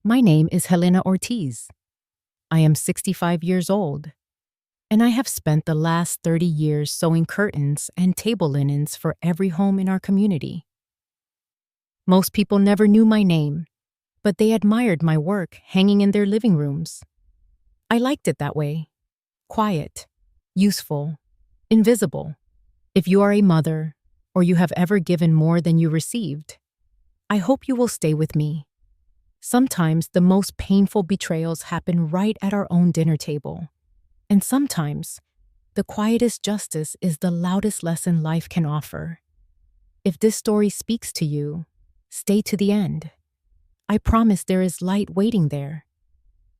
My name is Helena Ortiz. I am 65 years old, and I have spent the last 30 years sewing curtains and table linens for every home in our community. Most people never knew my name, but they admired my work hanging in their living rooms. I liked it that way. Quiet, useful, invisible. If you are a mother, or you have ever given more than you received, I hope you will stay with me. Sometimes the most painful betrayals happen right at our own dinner table. And sometimes, the quietest justice is the loudest lesson life can offer. If this story speaks to you, stay to the end. I promise there is light waiting there.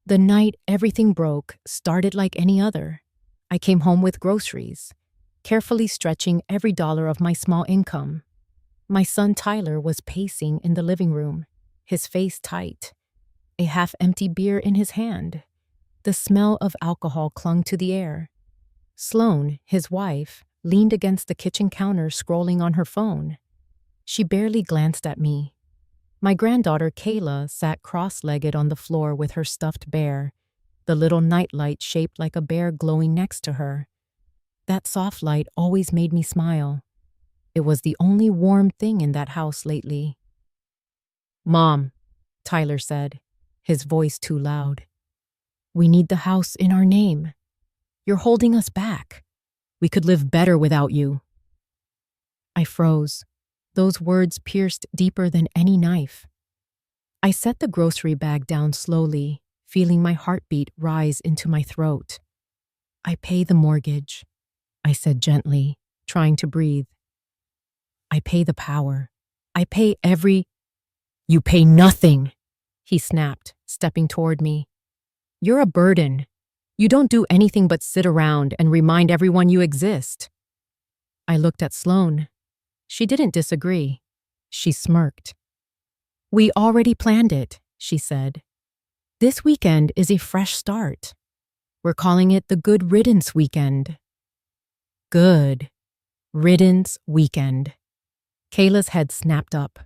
The night everything broke started like any other. I came home with groceries, carefully stretching every dollar of my small income. My son Tyler was pacing in the living room, his face tight, a half-empty beer in his hand. The smell of alcohol clung to the air. Sloane, his wife, leaned against the kitchen counter scrolling on her phone. She barely glanced at me. My granddaughter Kayla sat cross-legged on the floor with her stuffed bear, the little nightlight shaped like a bear glowing next to her. That soft light always made me smile. It was the only warm thing in that house lately. "Mom," Tyler said, his voice too loud. "We need the house in our name. You're holding us back. We could live better without you." I froze. Those words pierced deeper than any knife. I set the grocery bag down slowly, feeling my heartbeat rise into my throat. "I pay the mortgage," I said gently, trying to breathe. "I pay the power. I pay every—" "You pay nothing," he snapped, stepping toward me. "You're a burden. You don't do anything but sit around and remind everyone you exist." I looked at Sloane. She didn't disagree. She smirked. "We already planned it," she said. "This weekend is a fresh start. We're calling it the Good Riddance Weekend." Good Riddance Weekend. Kayla's head snapped up.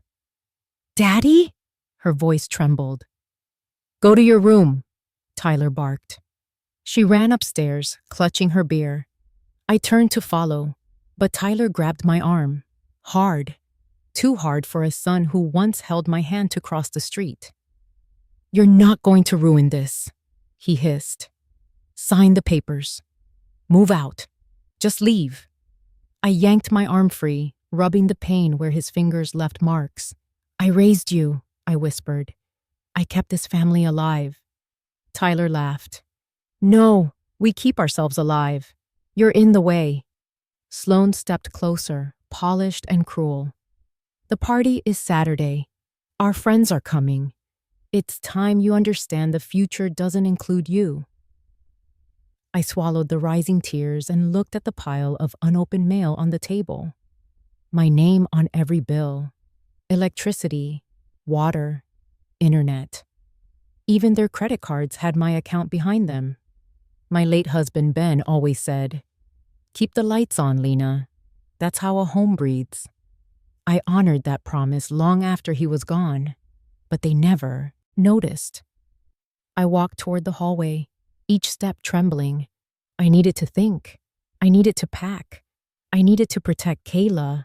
"Daddy?" Her voice trembled. "Go to your room," Tyler barked. She ran upstairs, clutching her beer. I turned to follow, but Tyler grabbed my arm. Hard. Too hard for a son who once held my hand to cross the street. "You're not going to ruin this," he hissed. "Sign the papers. Move out. Just leave." I yanked my arm free, rubbing the pain where his fingers left marks. "I raised you," I whispered. "I kept this family alive." Tyler laughed. "No, we keep ourselves alive. You're in the way." Sloane stepped closer, polished and cruel. "The party is Saturday. Our friends are coming. It's time you understand the future doesn't include you." I swallowed the rising tears and looked at the pile of unopened mail on the table. My name on every bill. Electricity, water, internet. Even their credit cards had my account behind them. My late husband Ben always said, "Keep the lights on, Lena. That's how a home breathes." I honored that promise long after he was gone, but they never noticed. I walked toward the hallway, each step trembling. I needed to think. I needed to pack. I needed to protect Kayla.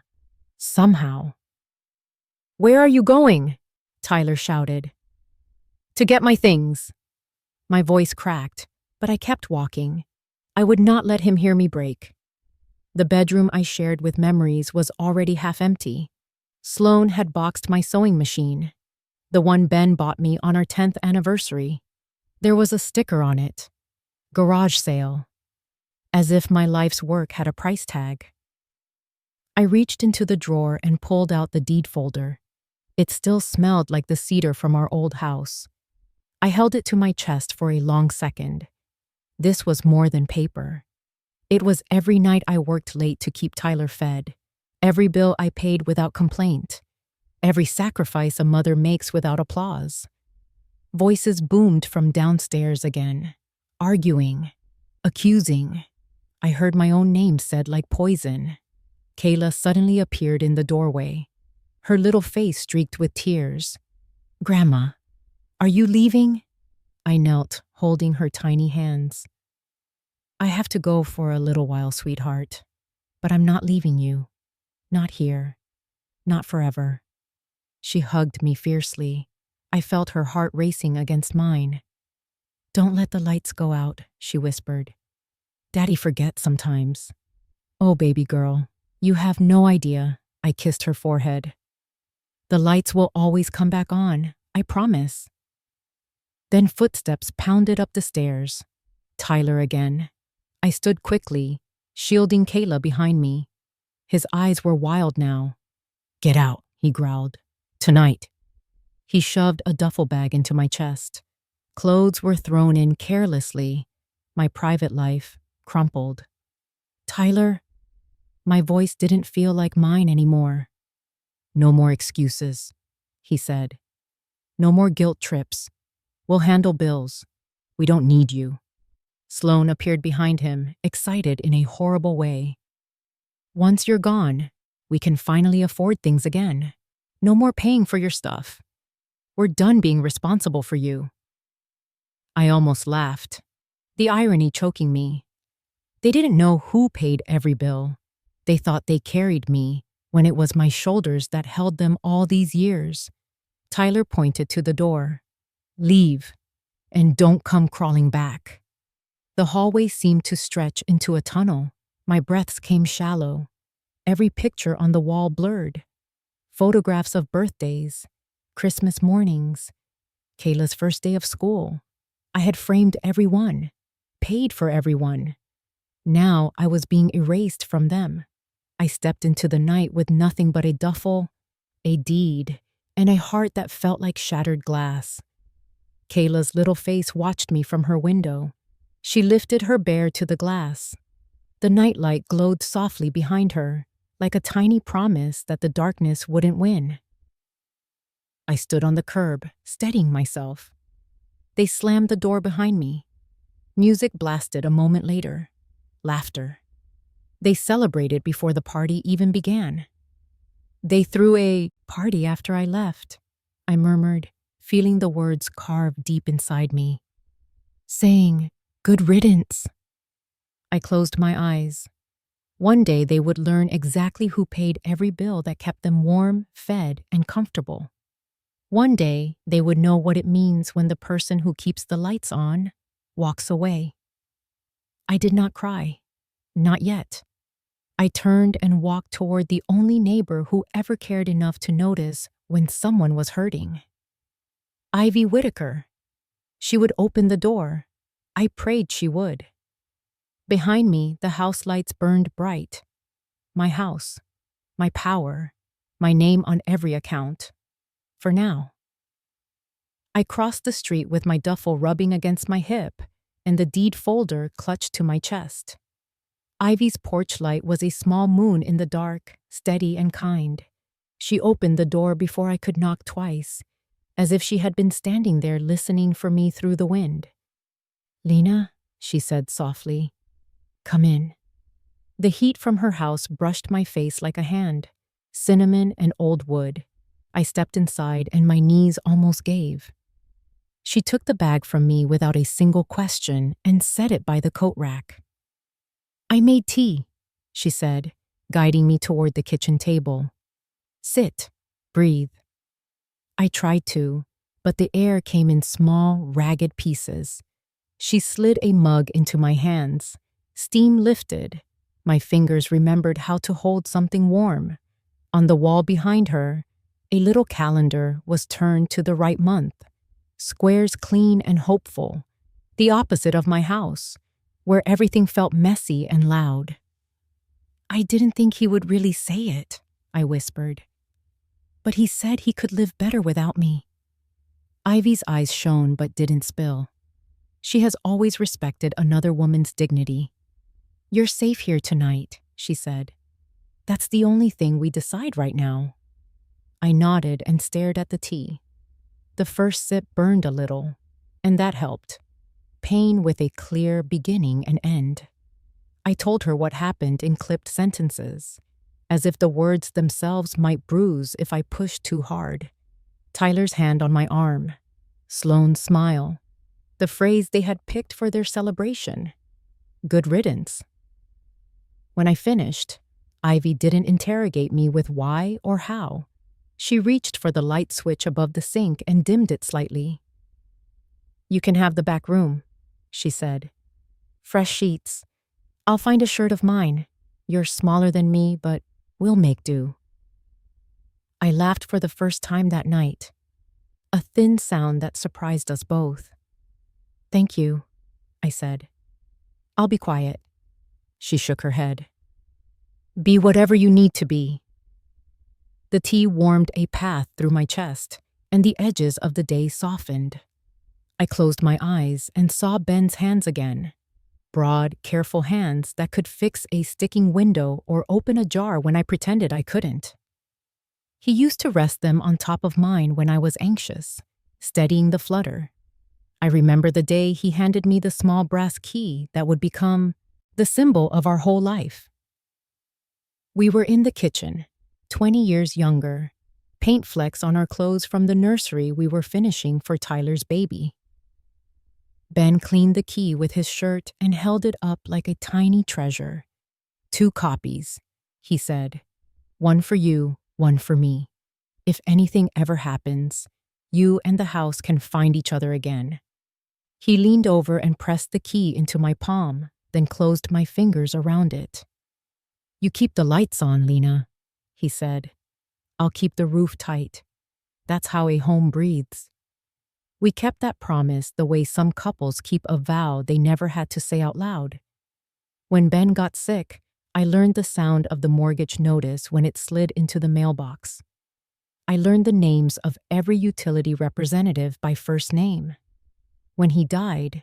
Somehow. "Where are you going?" Tyler shouted. "To get my things." My voice cracked, but I kept walking. I would not let him hear me break. The bedroom I shared with memories was already half empty. Sloane had boxed my sewing machine, the one Ben bought me on our 10th anniversary. There was a sticker on it, "Garage Sale," as if my life's work had a price tag. I reached into the drawer and pulled out the deed folder. It still smelled like the cedar from our old house. I held it to my chest for a long second. This was more than paper. It was every night I worked late to keep Tyler fed, every bill I paid without complaint, every sacrifice a mother makes without applause. Voices boomed from downstairs again, arguing, accusing. I heard my own name said like poison. Kayla suddenly appeared in the doorway, her little face streaked with tears. "Grandma, Are you leaving? I knelt, holding her tiny hands. I have to go for a little while, sweetheart. But I'm not leaving you. Not here. Not forever. She hugged me fiercely. I felt her heart racing against mine. Don't let the lights go out, she whispered. Daddy forgets sometimes. Oh, baby girl, you have no idea. I kissed her forehead. The lights will always come back on, I promise. Then footsteps pounded up the stairs. Tyler again. I stood quickly, shielding Kayla behind me. His eyes were wild now. Get out, he growled. Tonight. He shoved a duffel bag into my chest. Clothes were thrown in carelessly. My private life crumpled. Tyler, my voice didn't feel like mine anymore. No more excuses, he said. No more guilt trips. We'll handle bills. We don't need you. Sloane appeared behind him, excited in a horrible way. Once you're gone, we can finally afford things again. No more paying for your stuff. We're done being responsible for you. I almost laughed, the irony choking me. They didn't know who paid every bill. They thought they carried me when it was my shoulders that held them all these years. Tyler pointed to the door. Leave, and don't come crawling back. The hallway seemed to stretch into a tunnel. My breaths came shallow. Every picture on the wall blurred. Photographs of birthdays, Christmas mornings, Kayla's first day of school. I had framed every one, paid for every one. Now I was being erased from them. I stepped into the night with nothing but a duffel, a deed, and a heart that felt like shattered glass. Kayla's little face watched me from her window. She lifted her bear to the glass. The nightlight glowed softly behind her, like a tiny promise that the darkness wouldn't win. I stood on the curb, steadying myself. They slammed the door behind me. Music blasted a moment later. Laughter. They celebrated before the party even began. They threw a party after I left, I murmured, feeling the words carved deep inside me. Saying, good riddance. I closed my eyes. One day they would learn exactly who paid every bill that kept them warm, fed, and comfortable. One day they would know what it means when the person who keeps the lights on walks away. I did not cry. Not yet. I turned and walked toward the only neighbor who ever cared enough to notice when someone was hurting. Ivy Whitaker. She would open the door. I prayed she would. Behind me, the house lights burned bright. My house, my power, my name on every account. For now. I crossed the street with my duffel rubbing against my hip and the deed folder clutched to my chest. Ivy's porch light was a small moon in the dark, steady and kind. She opened the door before I could knock twice, as if she had been standing there listening for me through the wind. Lena, she said softly, come in. The heat from her house brushed my face like a hand, cinnamon and old wood. I stepped inside and my knees almost gave. She took the bag from me without a single question and set it by the coat rack. I made tea, she said, guiding me toward the kitchen table. Sit, breathe. I tried to, but the air came in small, ragged pieces. She slid a mug into my hands. Steam lifted. My fingers remembered how to hold something warm. On the wall behind her, a little calendar was turned to the right month. Squares clean and hopeful. The opposite of my house, where everything felt messy and loud. I didn't think he would really say it, I whispered. But he said he could live better without me. Ivy's eyes shone but didn't spill. She has always respected another woman's dignity. You're safe here tonight, she said. That's the only thing we decide right now. I nodded and stared at the tea. The first sip burned a little, and that helped. Pain with a clear beginning and end. I told her what happened in clipped sentences, as if the words themselves might bruise if I pushed too hard. Tyler's hand on my arm. Sloane's smile, the phrase they had picked for their celebration. Good riddance. When I finished, Ivy didn't interrogate me with why or how. She reached for the light switch above the sink and dimmed it slightly. "You can have the back room," she said. "Fresh sheets. I'll find a shirt of mine. You're smaller than me, but we'll make do." I laughed for the first time that night, a thin sound that surprised us both. "Thank you," I said. "I'll be quiet." She shook her head. "Be whatever you need to be." The tea warmed a path through my chest, and the edges of the day softened. I closed my eyes and saw Ben's hands again. Broad, careful hands that could fix a sticking window or open a jar when I pretended I couldn't. He used to rest them on top of mine when I was anxious, steadying the flutter. I remember the day he handed me the small brass key that would become the symbol of our whole life. We were in the kitchen, 20 years younger, paint flecks on our clothes from the nursery we were finishing for Tyler's baby. Ben cleaned the key with his shirt and held it up like a tiny treasure. "2 copies," he said. "One for you, one for me. If anything ever happens, you and the house can find each other again." He leaned over and pressed the key into my palm, then closed my fingers around it. "You keep the lights on, Lena," he said. "I'll keep the roof tight. That's how a home breathes." We kept that promise the way some couples keep a vow they never had to say out loud. When Ben got sick, I learned the sound of the mortgage notice when it slid into the mailbox. I learned the names of every utility representative by first name. When he died,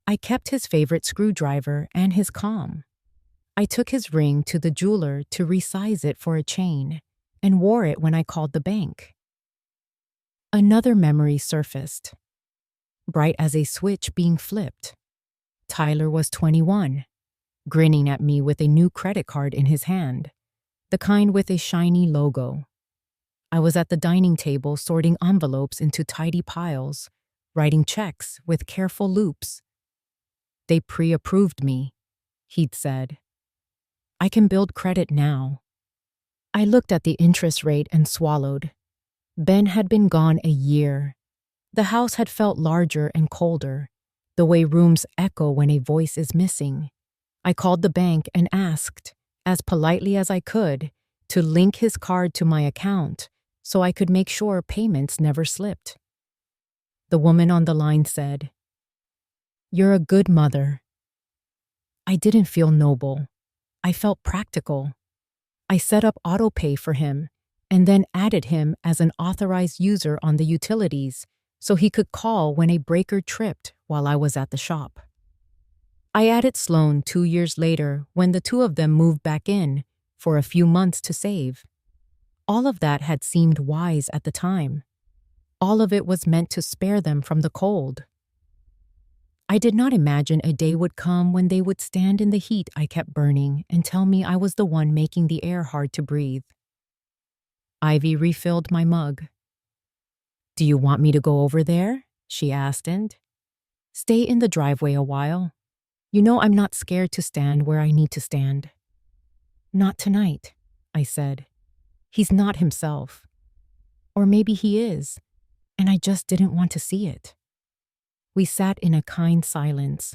I kept his favorite screwdriver and his comb. I took his ring to the jeweler to resize it for a chain and wore it when I called the bank. Another memory surfaced, bright as a switch being flipped. Tyler was 21, grinning at me with a new credit card in his hand, the kind with a shiny logo. I was at the dining table sorting envelopes into tidy piles, writing checks with careful loops. "They pre-approved me," he'd said. "I can build credit now." I looked at the interest rate and swallowed. Ben had been gone a year. The house had felt larger and colder, the way rooms echo when a voice is missing. I called the bank and asked, as politely as I could, to link his card to my account so I could make sure payments never slipped. The woman on the line said, "You're a good mother." I didn't feel noble. I felt practical. I set up autopay for him and then added him as an authorized user on the utilities so he could call when a breaker tripped while I was at the shop. I added Sloane 2 years later when the two of them moved back in for a few months to save. All of that had seemed wise at the time. All of it was meant to spare them from the cold. I did not imagine a day would come when they would stand in the heat I kept burning and tell me I was the one making the air hard to breathe. Ivy refilled my mug. "Do you want me to go over there?" she asked, and "Stay in the driveway a while. You know I'm not scared to stand where I need to stand." "Not tonight," I said. "He's not himself. Or maybe he is, and I just didn't want to see it." We sat in a kind silence.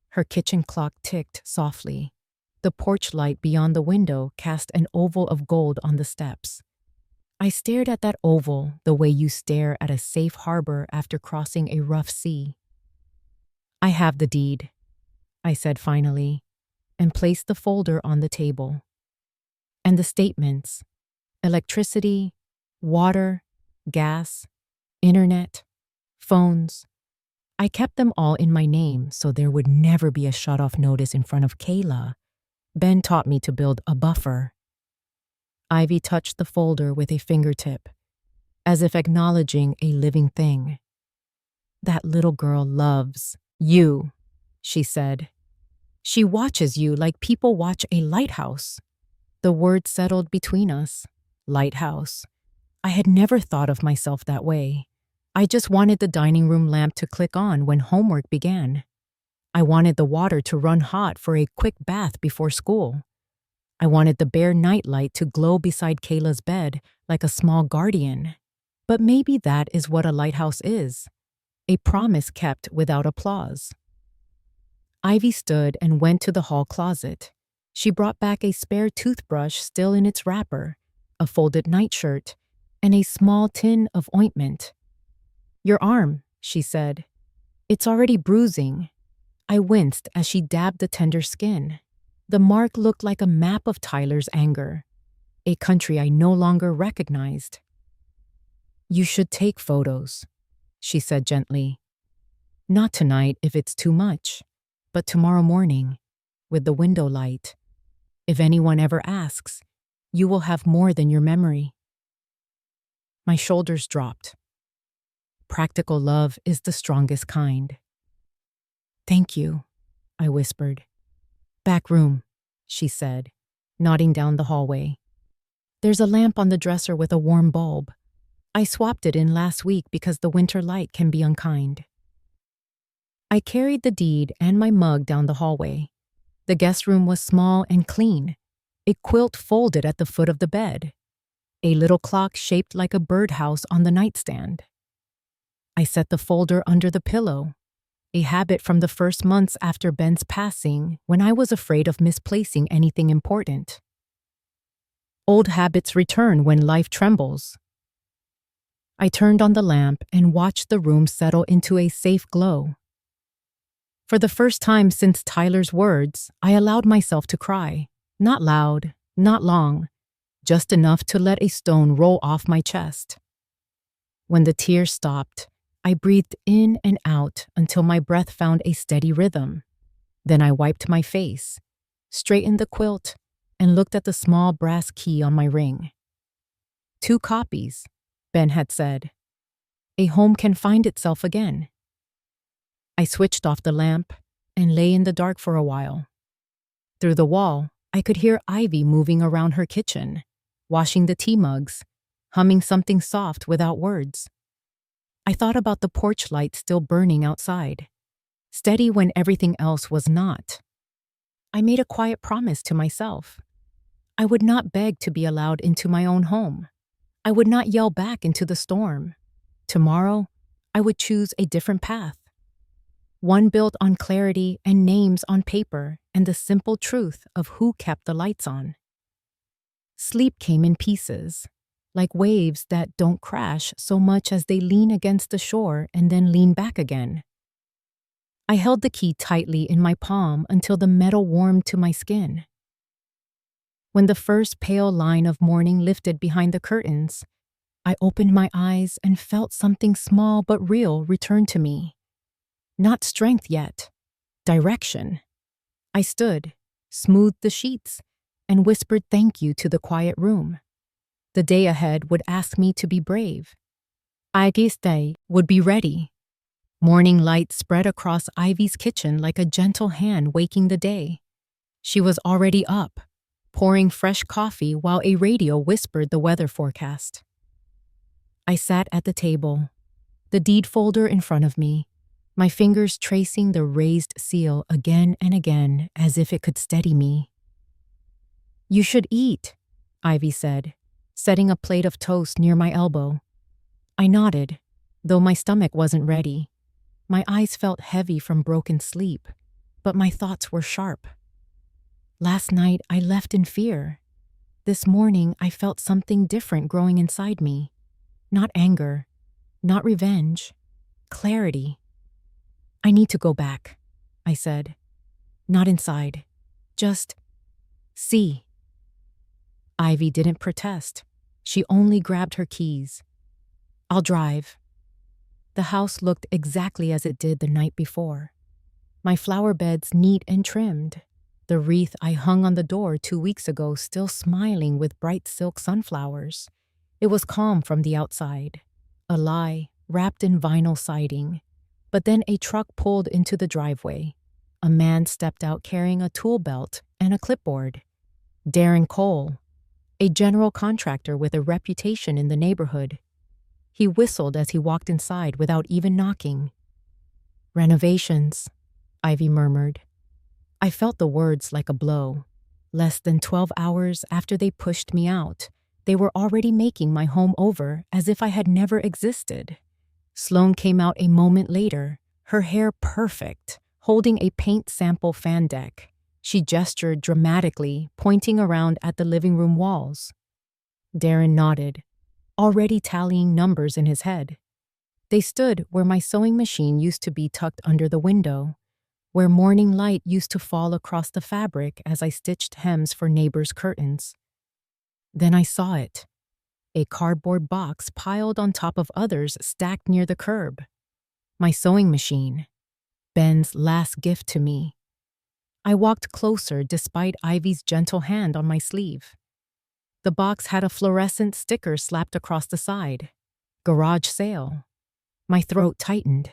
Her kitchen clock ticked softly. The porch light beyond the window cast an oval of gold on the steps. I stared at that oval the way you stare at a safe harbor after crossing a rough sea. "I have the deed," I said finally, and placed the folder on the table. And the statements: electricity, water, gas, internet, phones. I kept them all in my name so there would never be a shut-off notice in front of Kayla. Ben taught me to build a buffer. Ivy touched the folder with a fingertip, as if acknowledging a living thing. "That little girl loves you," she said. "She watches you like people watch a lighthouse." The word settled between us. Lighthouse. I had never thought of myself that way. I just wanted the dining room lamp to click on when homework began. I wanted the water to run hot for a quick bath before school. I wanted the bare nightlight to glow beside Kayla's bed like a small guardian. But maybe that is what a lighthouse is, a promise kept without applause. Ivy stood and went to the hall closet. She brought back a spare toothbrush still in its wrapper, a folded nightshirt, and a small tin of ointment. "Your arm," she said. "It's already bruising." I winced as she dabbed the tender skin. The mark looked like a map of Tyler's anger, a country I no longer recognized. "You should take photos," she said gently. "Not tonight if it's too much, but tomorrow morning, with the window light. If anyone ever asks, you will have more than your memory." My shoulders dropped. Practical love is the strongest kind. "Thank you," I whispered. "Back room," she said, nodding down the hallway. "There's a lamp on the dresser with a warm bulb. I swapped it in last week because the winter light can be unkind." I carried the deed and my mug down the hallway. The guest room was small and clean, a quilt folded at the foot of the bed, a little clock shaped like a birdhouse on the nightstand. I set the folder under the pillow, a habit from the first months after Ben's passing when I was afraid of misplacing anything important. Old habits return when life trembles. I turned on the lamp and watched the room settle into a safe glow. For the first time since Tyler's words, I allowed myself to cry. Not loud, not long, just enough to let a stone roll off my chest. When the tears stopped, I breathed in and out until my breath found a steady rhythm. Then I wiped my face, straightened the quilt, and looked at the small brass key on my ring. 2 copies, Ben had said. A home can find itself again. I switched off the lamp and lay in the dark for a while. Through the wall, I could hear Ivy moving around her kitchen, washing the tea mugs, humming something soft without words. I thought about the porch light still burning outside, steady when everything else was not. I made a quiet promise to myself. I would not beg to be allowed into my own home. I would not yell back into the storm. Tomorrow, I would choose a different path. One built on clarity and names on paper and the simple truth of who kept the lights on. Sleep came in pieces, like waves that don't crash so much as they lean against the shore and then lean back again. I held the key tightly in my palm until the metal warmed to my skin. When the first pale line of morning lifted behind the curtains, I opened my eyes and felt something small but real return to me. Not strength yet, direction. I stood, smoothed the sheets, and whispered thank you to the quiet room. The day ahead would ask me to be brave. Day would be ready. Morning light spread across Ivy's kitchen like a gentle hand waking the day. She was already up, pouring fresh coffee while a radio whispered the weather forecast. I sat at the table, the deed folder in front of me, my fingers tracing the raised seal again and again as if it could steady me. "You should eat," Ivy said, setting a plate of toast near my elbow. I nodded, though my stomach wasn't ready. My eyes felt heavy from broken sleep, but my thoughts were sharp. Last night I left in fear. This morning I felt something different growing inside me. Not anger, not revenge, clarity. "I need to go back," I said. "Not inside, just see." Ivy didn't protest. She only grabbed her keys. "I'll drive." The house looked exactly as it did the night before. My flower beds neat and trimmed. The wreath I hung on the door 2 weeks ago still smiling with bright silk sunflowers. It was calm from the outside. A lie, wrapped in vinyl siding. But then a truck pulled into the driveway. A man stepped out carrying a tool belt and a clipboard. Darren Cole, a general contractor with a reputation in the neighborhood. He whistled as he walked inside without even knocking. Renovations, Ivy murmured. I felt the words like a blow. Less than 12 hours after they pushed me out, they were already making my home over as if I had never existed. Sloane came out a moment later, her hair perfect, holding a paint sample fan deck. She gestured dramatically, pointing around at the living room walls. Darren nodded, already tallying numbers in his head. They stood where my sewing machine used to be tucked under the window, where morning light used to fall across the fabric as I stitched hems for neighbors' curtains. Then I saw it. A cardboard box piled on top of others stacked near the curb. My sewing machine. Ben's last gift to me. I walked closer despite Ivy's gentle hand on my sleeve. The box had a fluorescent sticker slapped across the side. Garage sale. My throat tightened.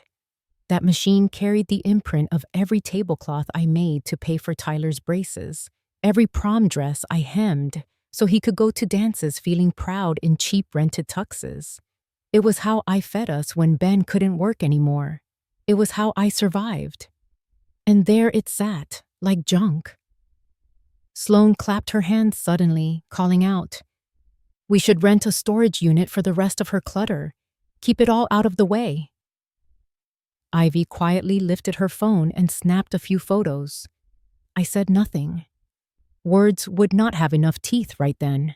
That machine carried the imprint of every tablecloth I made to pay for Tyler's braces, every prom dress I hemmed so he could go to dances feeling proud in cheap rented tuxes. It was how I fed us when Ben couldn't work anymore. It was how I survived. And there it sat, like junk. Sloane clapped her hands suddenly, calling out, "We should rent a storage unit for the rest of her clutter. Keep it all out of the way." Ivy quietly lifted her phone and snapped a few photos. I said nothing. Words would not have enough teeth right then.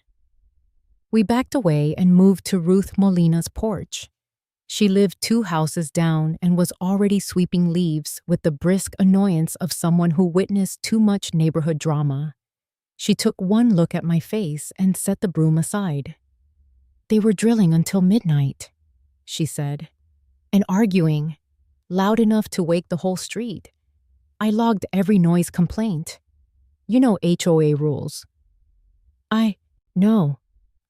We backed away and moved to Ruth Molina's porch. She lived 2 houses down and was already sweeping leaves with the brisk annoyance of someone who witnessed too much neighborhood drama. She took one look at my face and set the broom aside. "They were drilling until midnight," she said, "and arguing, loud enough to wake the whole street. I logged every noise complaint. You know HOA rules." No,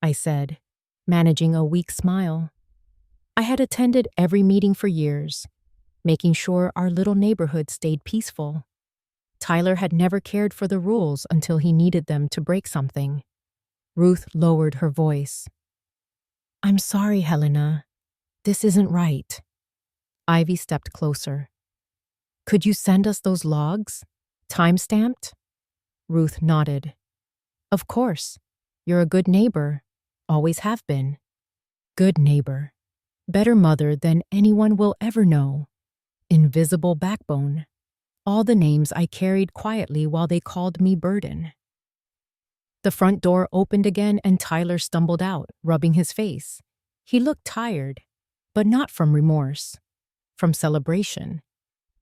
I said, managing a weak smile. I had attended every meeting for years, making sure our little neighborhood stayed peaceful. Tyler had never cared for the rules until he needed them to break something. Ruth lowered her voice. "I'm sorry, Helena. This isn't right." Ivy stepped closer. "Could you send us those logs? Time-stamped?" Ruth nodded. "Of course. You're a good neighbor. Always have been. Good neighbor. Better mother than anyone will ever know. Invisible backbone. All the names I carried quietly while they called me burden." The front door opened again and Tyler stumbled out, rubbing his face. He looked tired, but not from remorse. From celebration.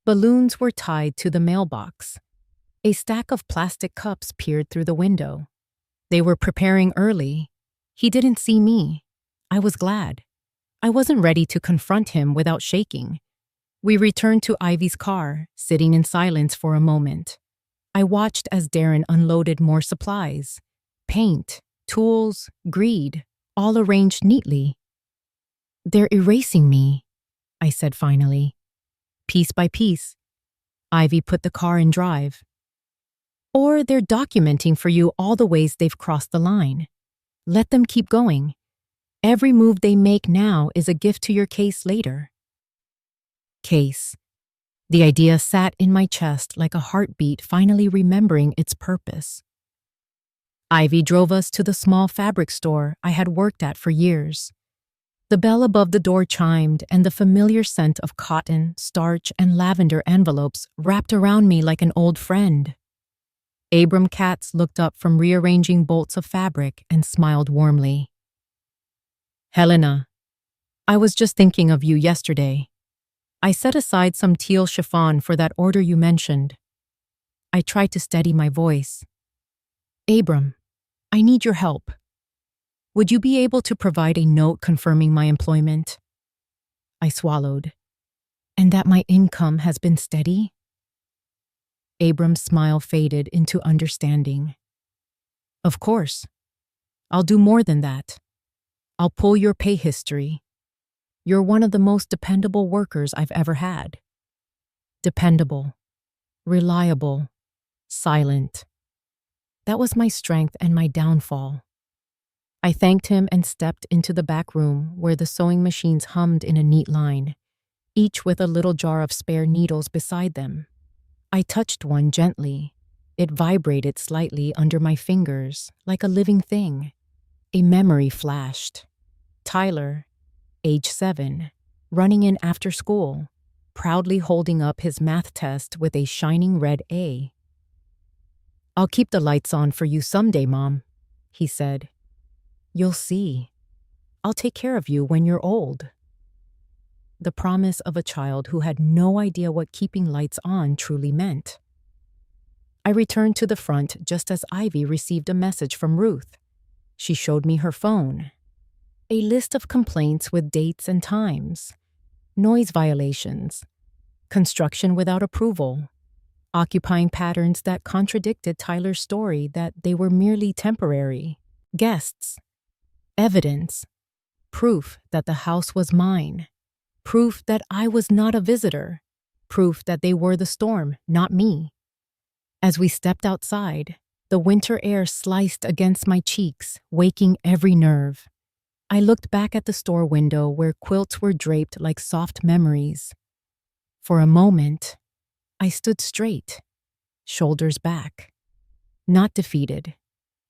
Balloons were tied to the mailbox. A stack of plastic cups peered through the window. They were preparing early. He didn't see me. I was glad. I wasn't ready to confront him without shaking. We returned to Ivy's car, sitting in silence for a moment. I watched as Darren unloaded more supplies. Paint, tools, greed, all arranged neatly. "They're erasing me," I said finally. "Piece by piece." Ivy put the car in drive. "Or they're documenting for you all the ways they've crossed the line. Let them keep going. Every move they make now is a gift to your case later." Case. The idea sat in my chest like a heartbeat finally remembering its purpose. Ivy drove us to the small fabric store I had worked at for years. The bell above the door chimed, and the familiar scent of cotton, starch, and lavender envelopes wrapped around me like an old friend. Abram Katz looked up from rearranging bolts of fabric and smiled warmly. "Helena, I was just thinking of you yesterday. I set aside some teal chiffon for that order you mentioned." I tried to steady my voice. "Abram, I need your help. Would you be able to provide a note confirming my employment?" I swallowed. "And that my income has been steady?" Abram's smile faded into understanding. "Of course. I'll do more than that. I'll pull your pay history. You're one of the most dependable workers I've ever had. Dependable, reliable, silent. That was my strength and my downfall. I thanked him and stepped into the back room where the sewing machines hummed in a neat line, each with a little jar of spare needles beside them. I touched one gently. It vibrated slightly under my fingers, like a living thing. A memory flashed. Tyler, age 7, running in after school, proudly holding up his math test with a shining red A. "I'll keep the lights on for you someday, Mom," he said. "You'll see. I'll take care of you when you're old." The promise of a child who had no idea what keeping lights on truly meant. I returned to the front just as Ivy received a message from Ruth. She showed me her phone. A list of complaints with dates and times. Noise violations. Construction without approval. Occupying patterns that contradicted Tyler's story that they were merely temporary. Guests. Evidence. Proof that the house was mine. Proof that I was not a visitor. Proof that they were the storm, not me. As we stepped outside, the winter air sliced against my cheeks, waking every nerve. I looked back at the store window where quilts were draped like soft memories. For a moment, I stood straight, shoulders back. Not defeated,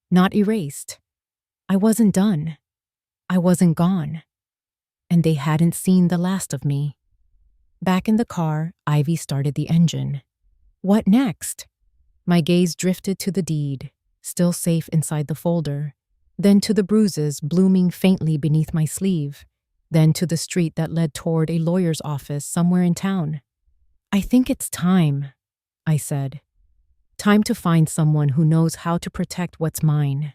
not erased. I wasn't done. I wasn't gone. And they hadn't seen the last of me. Back in the car, Ivy started the engine. What next? My gaze drifted to the deed, still safe inside the folder, then to the bruises blooming faintly beneath my sleeve, then to the street that led toward a lawyer's office somewhere in town. "I think it's time," I said. "Time to find someone who knows how to protect what's mine."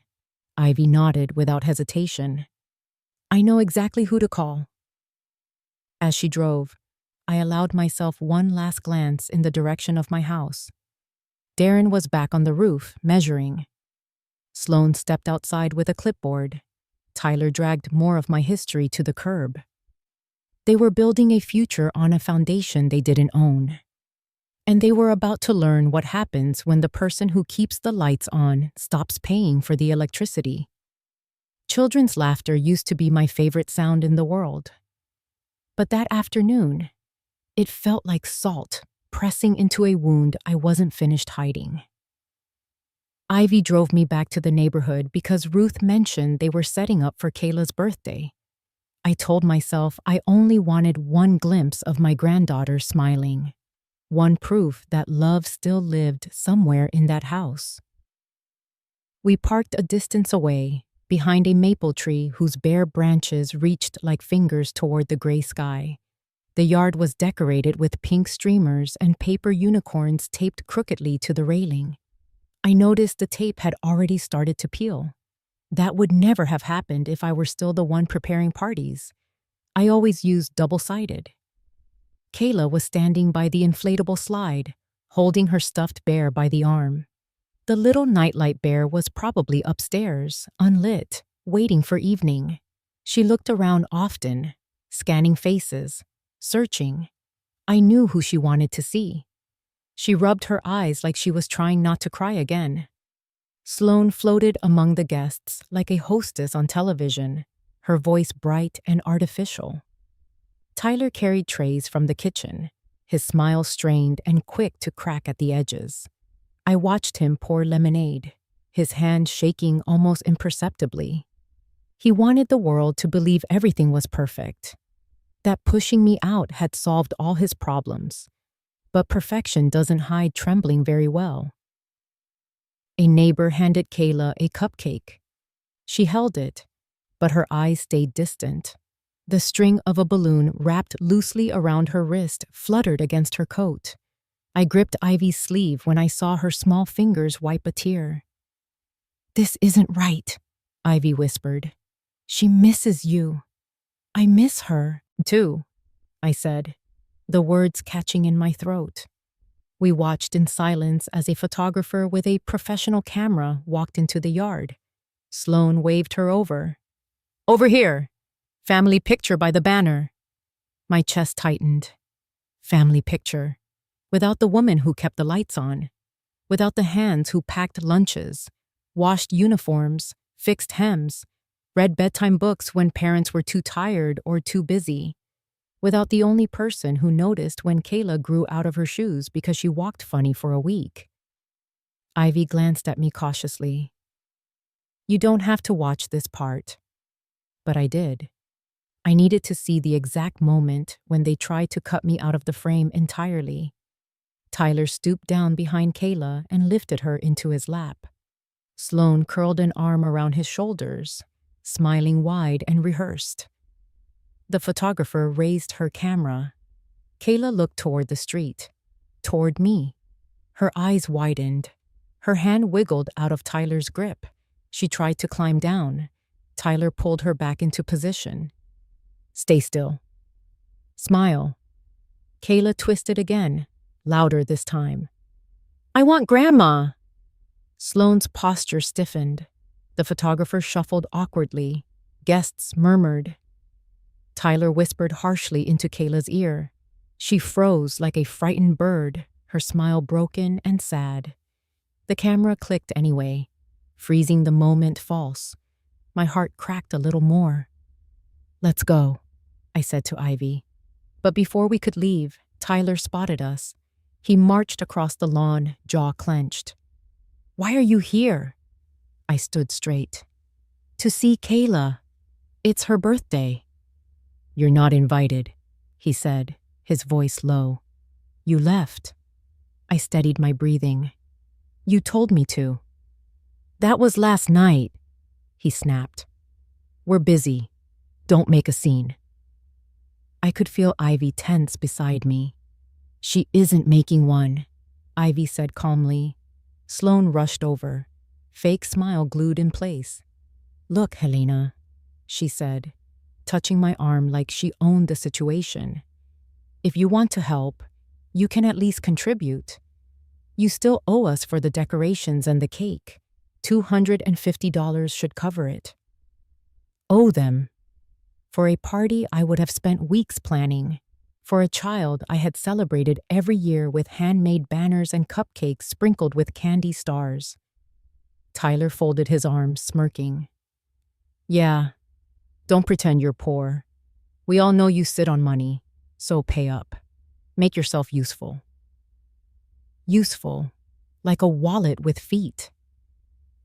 Ivy nodded without hesitation. "I know exactly who to call." As she drove, I allowed myself one last glance in the direction of my house. Darren was back on the roof, measuring. Sloan stepped outside with a clipboard. Tyler dragged more of my history to the curb. They were building a future on a foundation they didn't own. And they were about to learn what happens when the person who keeps the lights on stops paying for the electricity. Children's laughter used to be my favorite sound in the world. But that afternoon, it felt like salt pressing into a wound I wasn't finished hiding. Ivy drove me back to the neighborhood because Ruth mentioned they were setting up for Kayla's birthday. I told myself I only wanted one glimpse of my granddaughter smiling, one proof that love still lived somewhere in that house. We parked a distance away, behind a maple tree whose bare branches reached like fingers toward the gray sky. The yard was decorated with pink streamers and paper unicorns taped crookedly to the railing. I noticed the tape had already started to peel. That would never have happened if I were still the one preparing parties. I always used double-sided. Kayla was standing by the inflatable slide, holding her stuffed bear by the arm. The little nightlight bear was probably upstairs, unlit, waiting for evening. She looked around often, scanning faces, searching. I knew who she wanted to see. She rubbed her eyes like she was trying not to cry again. Sloan floated among the guests like a hostess on television, her voice bright and artificial. Tyler carried trays from the kitchen, his smile strained and quick to crack at the edges. I watched him pour lemonade, his hand shaking almost imperceptibly. He wanted the world to believe everything was perfect, that pushing me out had solved all his problems. But perfection doesn't hide trembling very well. A neighbor handed Kayla a cupcake. She held it, but her eyes stayed distant. The string of a balloon wrapped loosely around her wrist fluttered against her coat. I gripped Ivy's sleeve when I saw her small fingers wipe a tear. "This isn't right," Ivy whispered. "She misses you." "I miss her, too," I said, the words catching in my throat. We watched in silence as a photographer with a professional camera walked into the yard. Sloan waved her over. "Over here! Family picture by the banner." My chest tightened. Family picture. Without the woman who kept the lights on. Without the hands who packed lunches, washed uniforms, fixed hems, read bedtime books when parents were too tired or too busy, without the only person who noticed when Kayla grew out of her shoes because she walked funny for a week. Ivy glanced at me cautiously. You don't have to watch this part. But I did. I needed to see the exact moment when they tried to cut me out of the frame entirely. Tyler stooped down behind Kayla and lifted her into his lap. Sloane curled an arm around his shoulders, smiling wide and rehearsed. The photographer raised her camera. Kayla looked toward the street, toward me. Her eyes widened. Her hand wiggled out of Tyler's grip. She tried to climb down. Tyler pulled her back into position. Stay still. Smile. Kayla twisted again, louder this time. I want Grandma! Sloane's posture stiffened. The photographer shuffled awkwardly. Guests murmured. Tyler whispered harshly into Kayla's ear. She froze like a frightened bird, her smile broken and sad. The camera clicked anyway, freezing the moment false. My heart cracked a little more. Let's go, I said to Ivy. But before we could leave, Tyler spotted us. He marched across the lawn, jaw clenched. Why are you here? I stood straight. To see Kayla. It's her birthday. You're not invited, he said, his voice low. You left. I steadied my breathing. You told me to. That was last night, he snapped. We're busy. Don't make a scene. I could feel Ivy tense beside me. She isn't making one, Ivy said calmly. Sloane rushed over, fake smile glued in place. Look, Helena, she said, touching my arm like she owned the situation. If you want to help, you can at least contribute. You still owe us for the decorations and the cake. $250 should cover it. Owe them. For a party I would have spent weeks planning. For a child I had celebrated every year with handmade banners and cupcakes sprinkled with candy stars. Tyler folded his arms, smirking. Yeah, don't pretend you're poor. We all know you sit on money, so pay up. Make yourself useful. Useful, like a wallet with feet.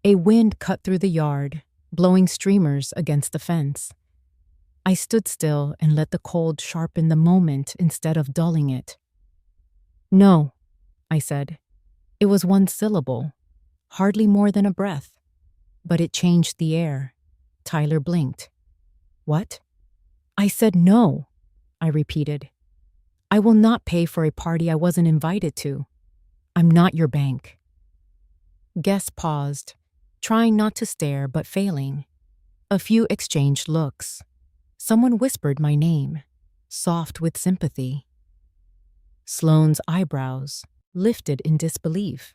A wind cut through the yard, blowing streamers against the fence. I stood still and let the cold sharpen the moment instead of dulling it. No, I said. It was one syllable, hardly more than a breath. But it changed the air. Tyler blinked. What? I said no, I repeated. I will not pay for a party I wasn't invited to. I'm not your bank. Guests paused, trying not to stare but failing. A few exchanged looks. Someone whispered my name, soft with sympathy. Sloane's eyebrows lifted in disbelief.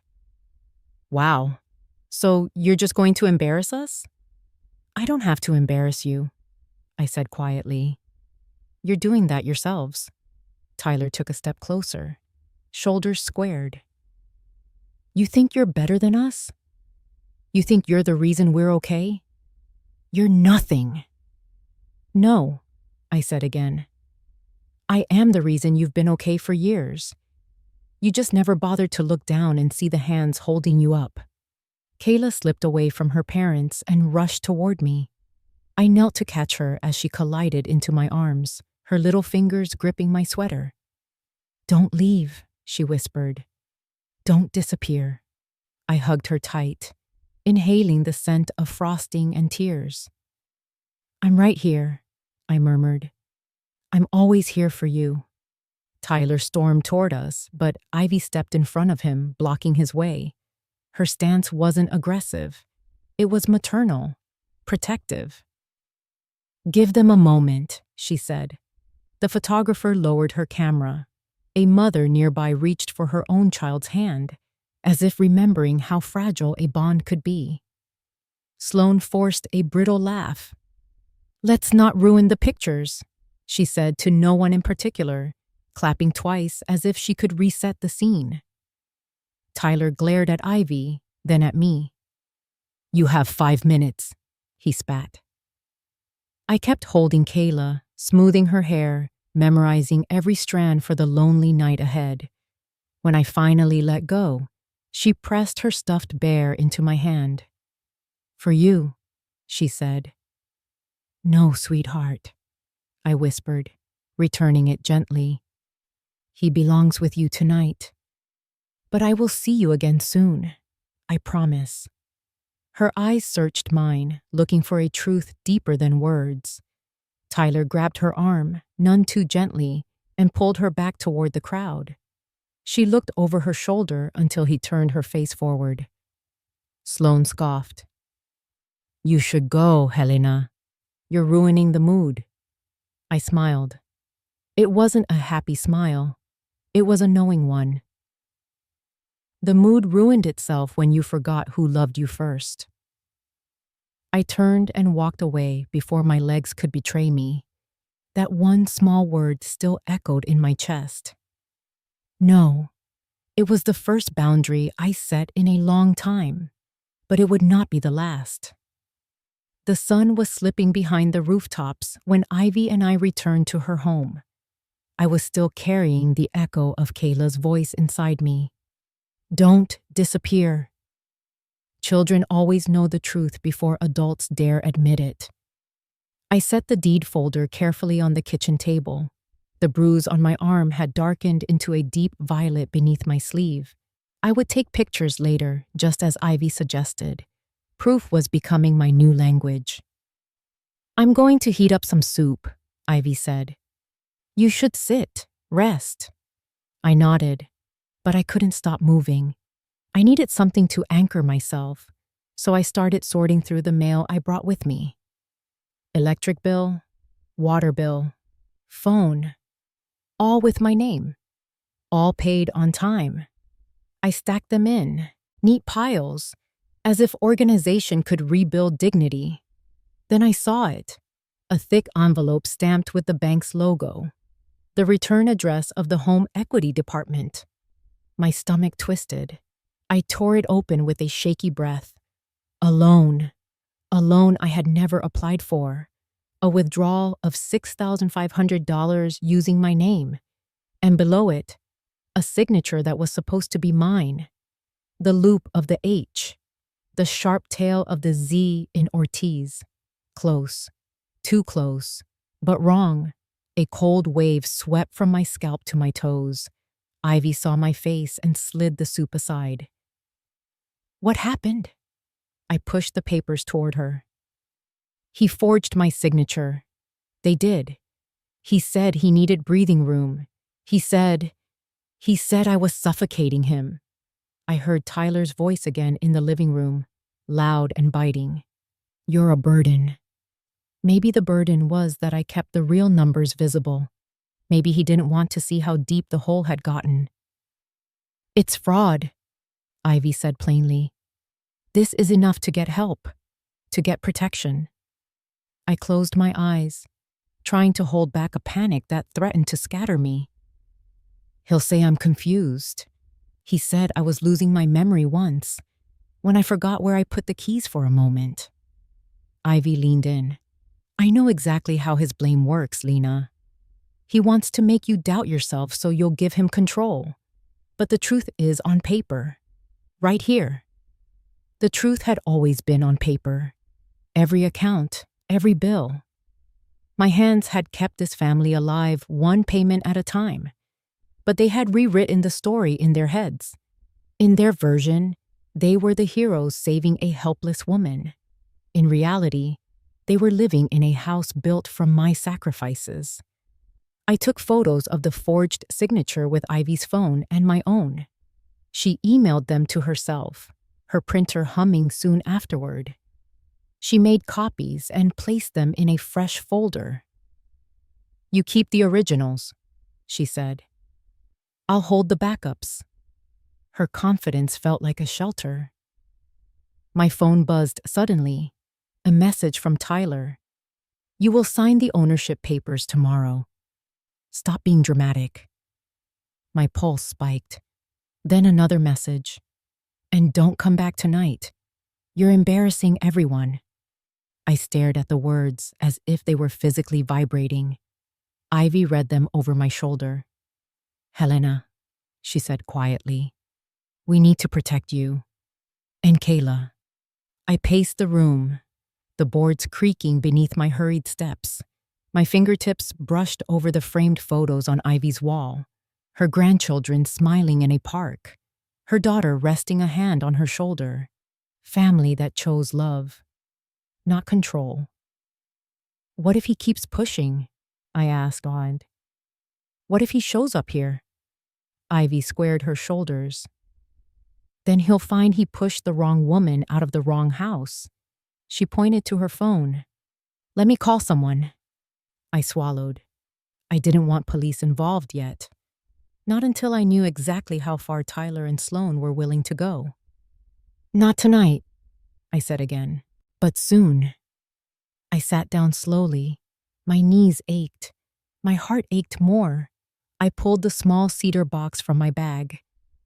Wow, so you're just going to embarrass us? I don't have to embarrass you, I said quietly. You're doing that yourselves. Tyler took a step closer, shoulders squared. You think you're better than us? You think you're the reason we're okay? You're nothing. No, I said again. I am the reason you've been okay for years. You just never bothered to look down and see the hands holding you up. Kayla slipped away from her parents and rushed toward me. I knelt to catch her as she collided into my arms, her little fingers gripping my sweater. Don't leave, she whispered. Don't disappear. I hugged her tight, inhaling the scent of frosting and tears. I'm right here, I murmured. I'm always here for you. Tyler stormed toward us, but Ivy stepped in front of him, blocking his way. Her stance wasn't aggressive. It was maternal, protective. Give them a moment, she said. The photographer lowered her camera. A mother nearby reached for her own child's hand, as if remembering how fragile a bond could be. Sloane forced a brittle laugh. Let's not ruin the pictures, she said to no one in particular, clapping twice as if she could reset the scene. Tyler glared at Ivy, then at me. You have 5 minutes, he spat. I kept holding Kayla, smoothing her hair, memorizing every strand for the lonely night ahead. When I finally let go, she pressed her stuffed bear into my hand. "For you," she said. "No, sweetheart," I whispered, returning it gently. "He belongs with you tonight. But I will see you again soon. I promise." Her eyes searched mine, looking for a truth deeper than words. Tyler grabbed her arm, none too gently, and pulled her back toward the crowd. She looked over her shoulder until he turned her face forward. Sloane scoffed. "You should go, Helena. You're ruining the mood." I smiled. It wasn't a happy smile. It was a knowing one. The mood ruined itself when you forgot who loved you first. I turned and walked away before my legs could betray me. That one small word still echoed in my chest. No, it was the first boundary I set in a long time, but it would not be the last. The sun was slipping behind the rooftops when Ivy and I returned to her home. I was still carrying the echo of Kayla's voice inside me. "Don't disappear." Children always know the truth before adults dare admit it. I set the deed folder carefully on the kitchen table. The bruise on my arm had darkened into a deep violet beneath my sleeve. I would take pictures later, just as Ivy suggested. Proof was becoming my new language. "I'm going to heat up some soup," Ivy said. "You should sit, rest." I nodded, but I couldn't stop moving. I needed something to anchor myself, so I started sorting through the mail I brought with me. Electric bill, water bill, phone, all with my name, all paid on time. I stacked them in, neat piles, as if organization could rebuild dignity. Then I saw it, a thick envelope stamped with the bank's logo, the return address of the Home Equity Department. My stomach twisted. I tore it open with a shaky breath. A loan I had never applied for. A withdrawal of $6,500 using my name. And below it, a signature that was supposed to be mine. The loop of the H. The sharp tail of the Z in Ortiz. Close. Too close. But wrong. A cold wave swept from my scalp to my toes. Ivy saw my face and slid the soup aside. "What happened?" I pushed the papers toward her. "He forged my signature." They did. He said he needed breathing room. He said I was suffocating him. I heard Tyler's voice again in the living room, loud and biting. "You're a burden." Maybe the burden was that I kept the real numbers visible. Maybe he didn't want to see how deep the hole had gotten. "It's fraud," Ivy said plainly. "This is enough to get help, to get protection." I closed my eyes, trying to hold back a panic that threatened to scatter me. "He'll say I'm confused. He said I was losing my memory once, when I forgot where I put the keys for a moment." Ivy leaned in. "I know exactly how his blame works, Lena. He wants to make you doubt yourself so you'll give him control. But the truth is on paper. Right here." The truth had always been on paper. Every account, every bill. My hands had kept this family alive one payment at a time. But they had rewritten the story in their heads. In their version, they were the heroes saving a helpless woman. In reality, they were living in a house built from my sacrifices. I took photos of the forged signature with Ivy's phone and my own. She emailed them to herself, her printer humming soon afterward. She made copies and placed them in a fresh folder. "You keep the originals," she said. "I'll hold the backups." Her confidence felt like a shelter. My phone buzzed suddenly. A message from Tyler. "You will sign the ownership papers tomorrow. Stop being dramatic." My pulse spiked. Then another message. "And don't come back tonight. You're embarrassing everyone." I stared at the words as if they were physically vibrating. Ivy read them over my shoulder. "Helena," she said quietly, "we need to protect you. And Kayla." I paced the room, the boards creaking beneath my hurried steps. My fingertips brushed over the framed photos on Ivy's wall, her grandchildren smiling in a park, her daughter resting a hand on her shoulder. Family that chose love, not control. "What if he keeps pushing?" I asked, awed. "What if he shows up here?" Ivy squared her shoulders. "Then he'll find he pushed the wrong woman out of the wrong house." She pointed to her phone. "Let me call someone." I swallowed. I didn't want police involved yet. Not until I knew exactly how far Tyler and Sloan were willing to go. "Not tonight," I said again, "but soon." I sat down slowly. My knees ached. My heart ached more. I pulled the small cedar box from my bag.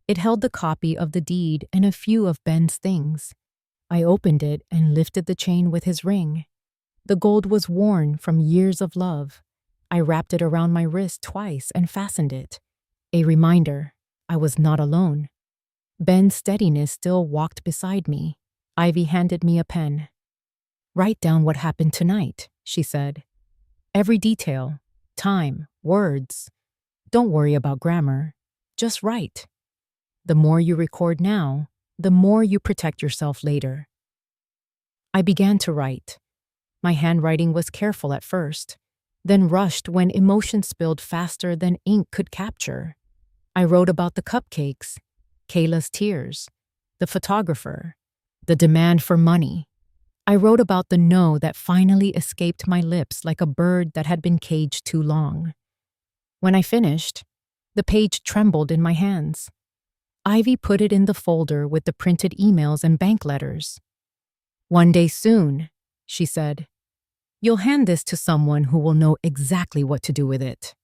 It held the copy of the deed and a few of Ben's things. I opened it and lifted the chain with his ring. The gold was worn from years of love. I wrapped it around my wrist twice and fastened it. A reminder, I was not alone. Ben's steadiness still walked beside me. Ivy handed me a pen. "Write down what happened tonight," she said. "Every detail, time, words. Don't worry about grammar. Just write. The more you record now, the more you protect yourself later." I began to write. My handwriting was careful at first, then rushed when emotion spilled faster than ink could capture. I wrote about the cupcakes, Kayla's tears, the photographer, the demand for money. I wrote about the no that finally escaped my lips like a bird that had been caged too long. When I finished, the page trembled in my hands. Ivy put it in the folder with the printed emails and bank letters. "One day soon," she said, "you'll hand this to someone who will know exactly what to do with it."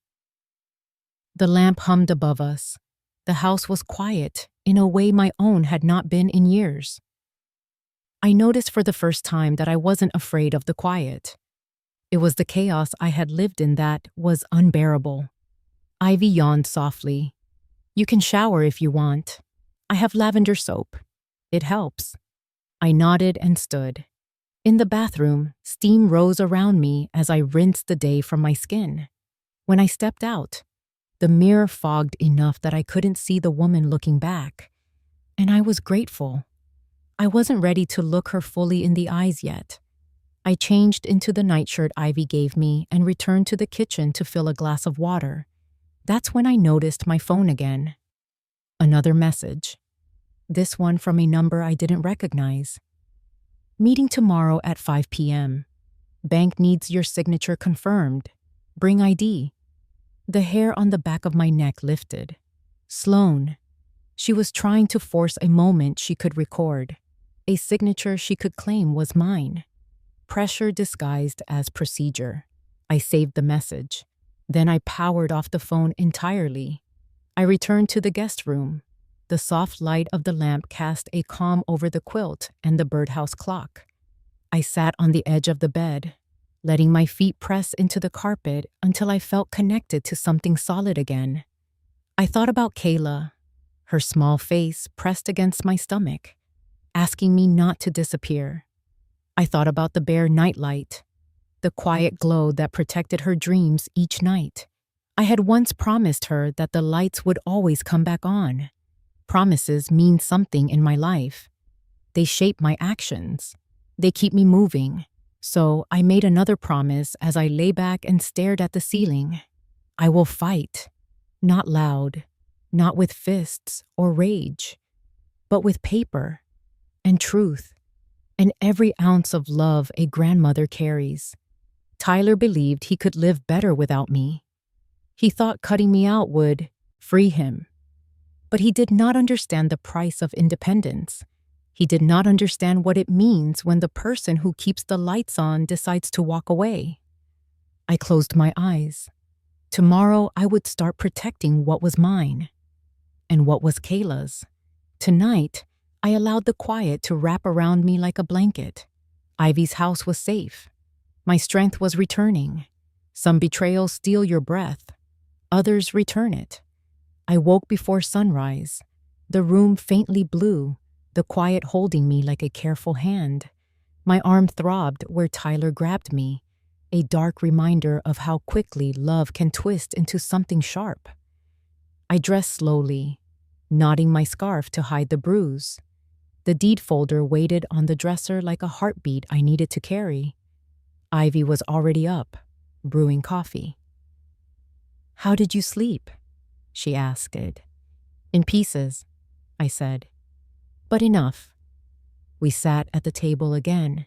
The lamp hummed above us. The house was quiet in a way my own had not been in years. I noticed for the first time that I wasn't afraid of the quiet. It was the chaos I had lived in that was unbearable. Ivy yawned softly. "You can shower if you want. I have lavender soap. It helps." I nodded and stood. In the bathroom, steam rose around me as I rinsed the day from my skin. When I stepped out, the mirror fogged enough that I couldn't see the woman looking back. And I was grateful. I wasn't ready to look her fully in the eyes yet. I changed into the nightshirt Ivy gave me and returned to the kitchen to fill a glass of water. That's when I noticed my phone again. Another message. This one from a number I didn't recognize. "Meeting tomorrow at 5 p.m. Bank needs your signature confirmed. Bring ID." The hair on the back of my neck lifted. Sloan. She was trying to force a moment she could record. A signature she could claim was mine. Pressure disguised as procedure. I saved the message. Then I powered off the phone entirely. I returned to the guest room. The soft light of the lamp cast a calm over the quilt and the birdhouse clock. I sat on the edge of the bed, letting my feet press into the carpet until I felt connected to something solid again. I thought about Kayla, her small face pressed against my stomach, asking me not to disappear. I thought about the bare nightlight, the quiet glow that protected her dreams each night. I had once promised her that the lights would always come back on. Promises mean something in my life. They shape my actions. They keep me moving. So I made another promise as I lay back and stared at the ceiling. I will fight. Not loud, not with fists or rage, but with paper and truth and every ounce of love a grandmother carries. Tyler believed he could live better without me. He thought cutting me out would free him. But he did not understand the price of independence. He did not understand what it means when the person who keeps the lights on decides to walk away. I closed my eyes. Tomorrow I would start protecting what was mine and what was Kayla's. Tonight, I allowed the quiet to wrap around me like a blanket. Ivy's house was safe. My strength was returning. Some betrayals steal your breath. Others return it. I woke before sunrise. The room faintly blue, the quiet holding me like a careful hand. My arm throbbed where Tyler grabbed me, a dark reminder of how quickly love can twist into something sharp. I dressed slowly, knotting my scarf to hide the bruise. The deed folder waited on the dresser like a heartbeat I needed to carry. Ivy was already up, brewing coffee. "How did you sleep?" she asked. "In pieces," I said. "But enough." We sat at the table again,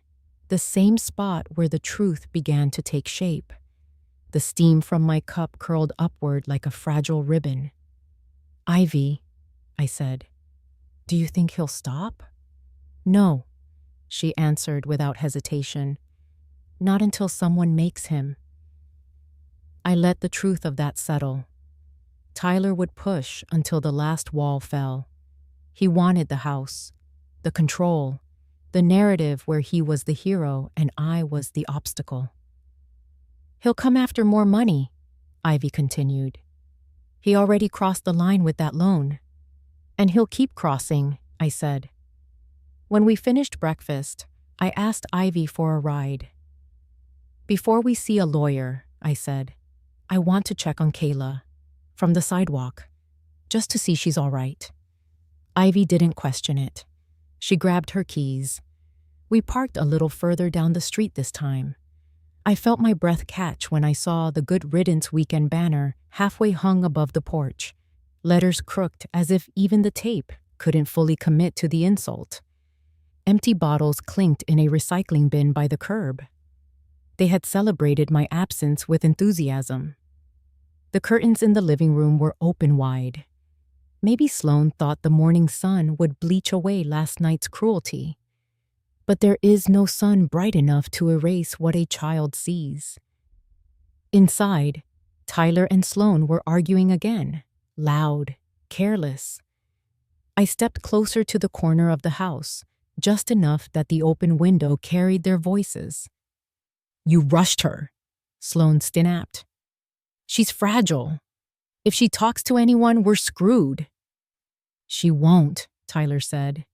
the same spot where the truth began to take shape. The steam from my cup curled upward like a fragile ribbon. "Ivy," I said, "do you think he'll stop?" "No," she answered without hesitation. "Not until someone makes him." I let the truth of that settle. Tyler would push until the last wall fell. He wanted the house, the control, the narrative where he was the hero and I was the obstacle. "He'll come after more money," Ivy continued. "He already crossed the line with that loan." "And he'll keep crossing," I said. When we finished breakfast, I asked Ivy for a ride. "Before we see a lawyer," I said, "I want to check on Kayla, from the sidewalk, just to see she's all right." Ivy didn't question it. She grabbed her keys. We parked a little further down the street this time. I felt my breath catch when I saw the Good Riddance weekend banner halfway hung above the porch, letters crooked as if even the tape couldn't fully commit to the insult. Empty bottles clinked in a recycling bin by the curb. They had celebrated my absence with enthusiasm. The curtains in the living room were open wide. Maybe Sloane thought the morning sun would bleach away last night's cruelty. But there is no sun bright enough to erase what a child sees. Inside, Tyler and Sloane were arguing again, loud, careless. I stepped closer to the corner of the house, just enough that the open window carried their voices. "You rushed her," Sloane snapped. "She's fragile. If she talks to anyone, we're screwed." "She won't," Tyler said.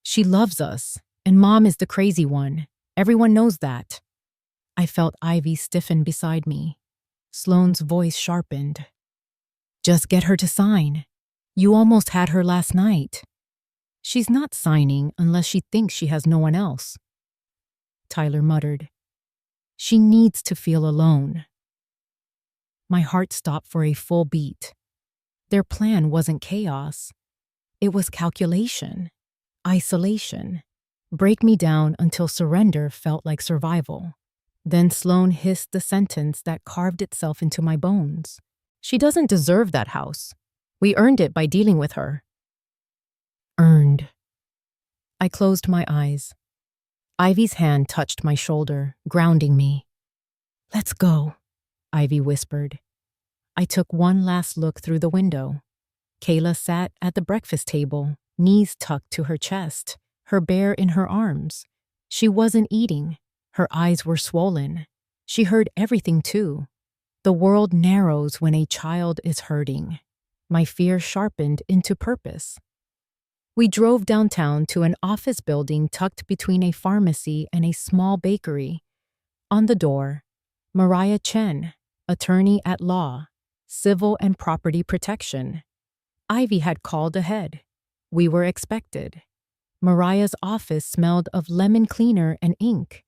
"She loves us, and Mom is the crazy one. Everyone knows that." I felt Ivy stiffen beside me. Sloane's voice sharpened. "Just get her to sign. You almost had her last night." "She's not signing unless she thinks she has no one else," Tyler muttered. "She needs to feel alone." My heart stopped for a full beat. Their plan wasn't chaos. It was calculation, isolation. Break me down until surrender felt like survival. Then Sloane hissed the sentence that carved itself into my bones. "She doesn't deserve that house. We earned it by dealing with her." Earned. I closed my eyes. Ivy's hand touched my shoulder, grounding me. "Let's go," Ivy whispered. I took one last look through the window. Kayla sat at the breakfast table, knees tucked to her chest, her bear in her arms. She wasn't eating. Her eyes were swollen. She heard everything too. The world narrows when a child is hurting. My fear sharpened into purpose. We drove downtown to an office building tucked between a pharmacy and a small bakery. On the door, Mariah Chen, attorney at law, civil and property protection. Ivy had called ahead. We were expected. Mariah's office smelled of lemon cleaner and ink.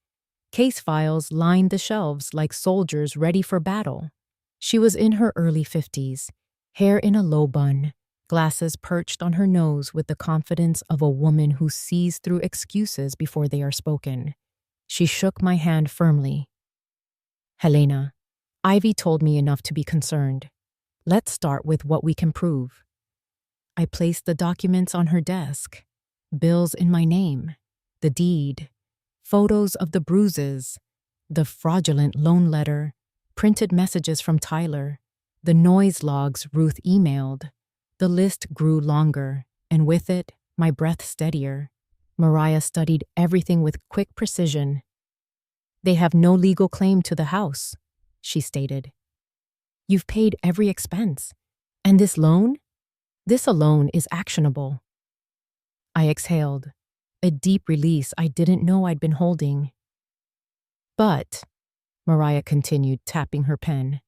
Case files lined the shelves like soldiers ready for battle. She was in her early 50s, hair in a low bun, glasses perched on her nose with the confidence of a woman who sees through excuses before they are spoken. She shook my hand firmly. "Helena, Ivy told me enough to be concerned. Let's start with what we can prove." I placed the documents on her desk. Bills in my name, the deed, photos of the bruises, the fraudulent loan letter, printed messages from Tyler, the noise logs Ruth emailed. The list grew longer, and with it, my breath steadier. Mariah studied everything with quick precision. They have no legal claim to the house, she stated. You've paid every expense. And this loan? This alone is actionable. I exhaled, a deep release I didn't know I'd been holding. But, Mariah continued, tapping her pen,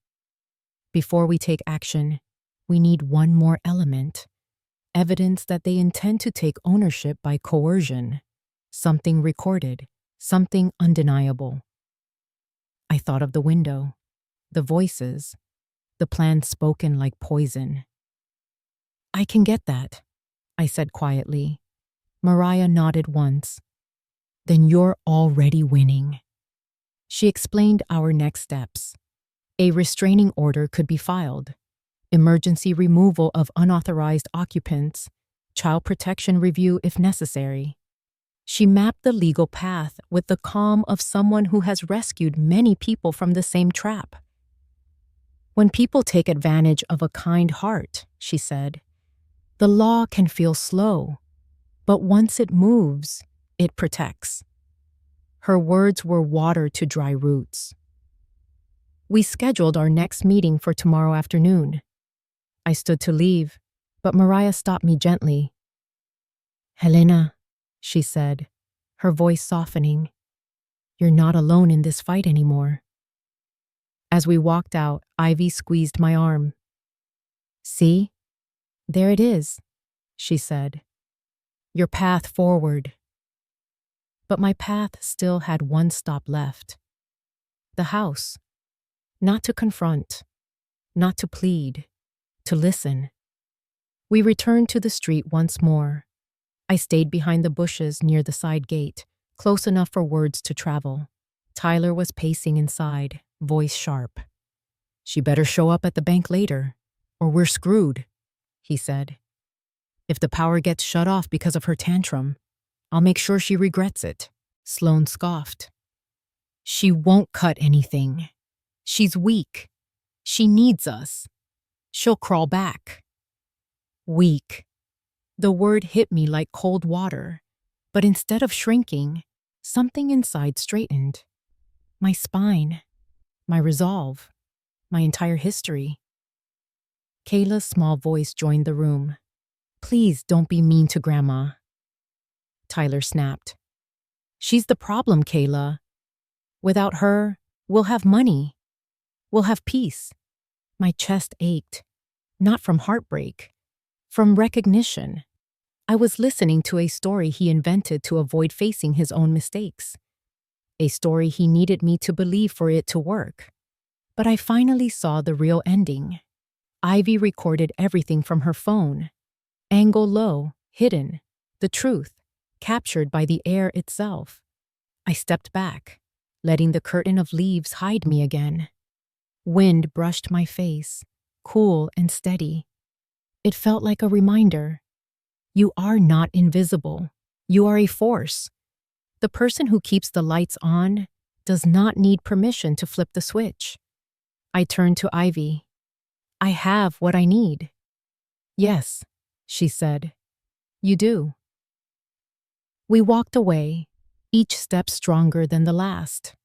before we take action, we need one more element. Evidence that they intend to take ownership by coercion. Something recorded, something undeniable. I thought of the window, the voices, the plan spoken like poison. I can get that, I said quietly. Mariah nodded once. Then you're already winning. She explained our next steps. A restraining order could be filed, emergency removal of unauthorized occupants, child protection review if necessary. She mapped the legal path with the calm of someone who has rescued many people from the same trap. When people take advantage of a kind heart, she said, the law can feel slow, but once it moves, it protects. Her words were water to dry roots. We scheduled our next meeting for tomorrow afternoon. I stood to leave, but Mariah stopped me gently. Helena, she said, her voice softening, you're not alone in this fight anymore. As we walked out, Ivy squeezed my arm. See? There it is, she said. Your path forward. But my path still had one stop left. The house. Not to confront, not to plead, to listen. We returned to the street once more. I stayed behind the bushes near the side gate, close enough for words to travel. Tyler was pacing inside, voice sharp. She better show up at the bank later, or we're screwed, he said. If the power gets shut off because of her tantrum, I'll make sure she regrets it. Sloan scoffed. She won't cut anything. She's weak. She needs us. She'll crawl back. Weak. The word hit me like cold water, but instead of shrinking, something inside straightened. My spine, my resolve, my entire history. Kayla's small voice joined the room. Please don't be mean to Grandma. Tyler snapped. She's the problem, Kayla. Without her, we'll have money. We'll have peace. My chest ached, not from heartbreak, from recognition. I was listening to a story he invented to avoid facing his own mistakes. A story he needed me to believe for it to work. But I finally saw the real ending. Ivy recorded everything from her phone. Angle low, hidden. The truth, captured by the air itself. I stepped back, letting the curtain of leaves hide me again. Wind brushed my face, cool and steady. It felt like a reminder. You are not invisible. You are a force. The person who keeps the lights on does not need permission to flip the switch. I turned to Ivy. I have what I need. Yes, she said. You do. We walked away, each step stronger than the last.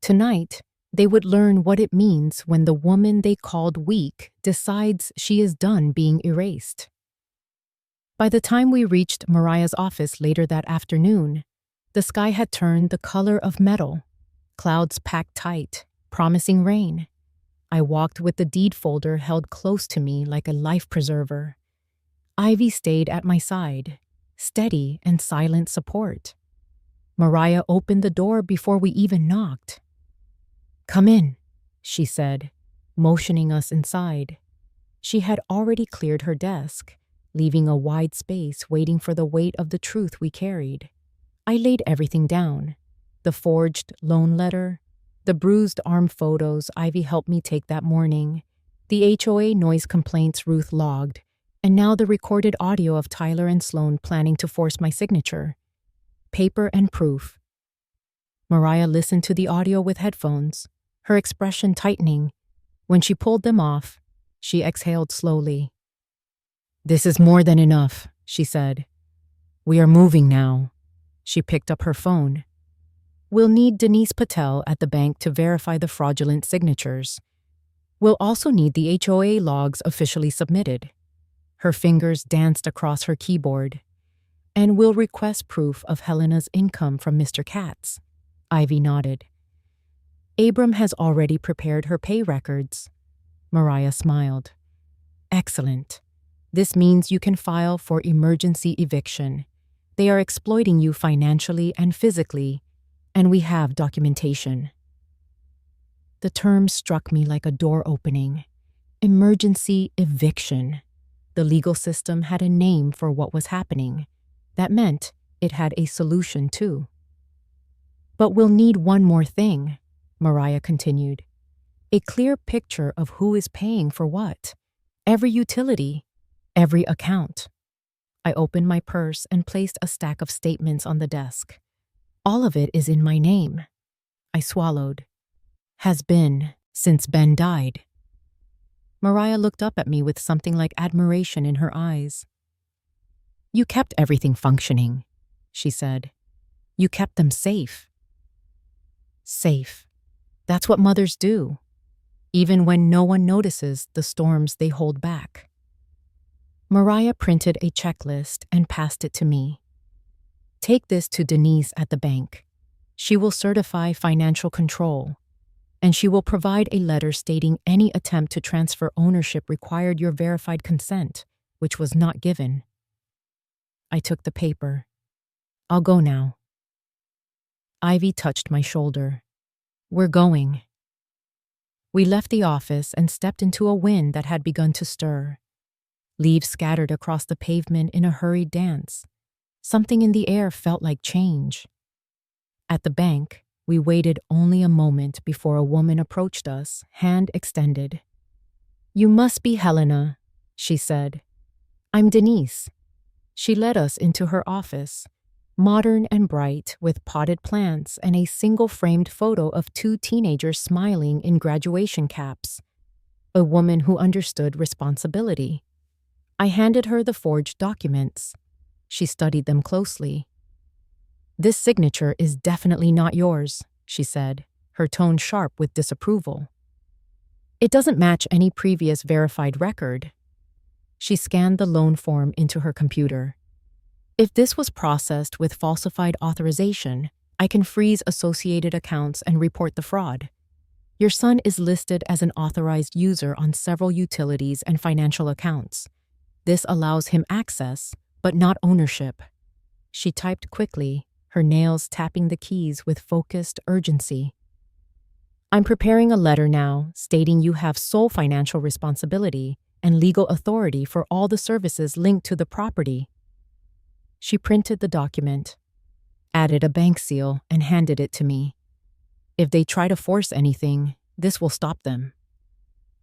Tonight, they would learn what it means when the woman they called weak decides she is done being erased. By the time we reached Mariah's office later that afternoon, the sky had turned the color of metal, clouds packed tight, promising rain. I walked with the deed folder held close to me like a life preserver. Ivy stayed at my side, steady and silent support. Mariah opened the door before we even knocked. Come in, she said, motioning us inside. She had already cleared her desk, leaving a wide space waiting for the weight of the truth we carried. I laid everything down. The forged loan letter, the bruised arm photos Ivy helped me take that morning, the HOA noise complaints Ruth logged, and now the recorded audio of Tyler and Sloan planning to force my signature. Paper and proof. Mariah listened to the audio with headphones, her expression tightening. When she pulled them off, she exhaled slowly. This is more than enough, she said. We are moving now. She picked up her phone. We'll need Denise Patel at the bank to verify the fraudulent signatures. We'll also need the HOA logs officially submitted. Her fingers danced across her keyboard. And we'll request proof of Helena's income from Mr. Katz. Ivy nodded. Abram has already prepared her pay records. Mariah smiled. Excellent. This means you can file for emergency eviction. They are exploiting you financially and physically, and we have documentation. The term struck me like a door opening. Emergency eviction. The legal system had a name for what was happening. That meant it had a solution too. But we'll need one more thing, Mariah continued. A clear picture of who is paying for what. Every utility, every account. I opened my purse and placed a stack of statements on the desk. All of it is in my name. I swallowed. Has been since Ben died. Mariah looked up at me with something like admiration in her eyes. You kept everything functioning, she said. You kept them safe. Safe. That's what mothers do. Even when no one notices the storms they hold back. Mariah printed a checklist and passed it to me. Take this to Denise at the bank. She will certify financial control, and she will provide a letter stating any attempt to transfer ownership required your verified consent, which was not given. I took the paper. I'll go now. Ivy touched my shoulder. We're going. We left the office and stepped into a wind that had begun to stir. Leaves scattered across the pavement in a hurried dance. Something in the air felt like change. At the bank, we waited only a moment before a woman approached us, hand extended. You must be Helena, she said. I'm Denise. She led us into her office, modern and bright with potted plants and a single framed photo of two teenagers smiling in graduation caps. A woman who understood responsibility. I handed her the forged documents. She studied them closely. This signature is definitely not yours, she said, her tone sharp with disapproval. It doesn't match any previous verified record. She scanned the loan form into her computer. If this was processed with falsified authorization, I can freeze associated accounts and report the fraud. Your son is listed as an authorized user on several utilities and financial accounts. This allows him access, but not ownership. She typed quickly, her nails tapping the keys with focused urgency. I'm preparing a letter now stating you have sole financial responsibility and legal authority for all the services linked to the property. She printed the document, added a bank seal, and handed it to me. If they try to force anything, this will stop them.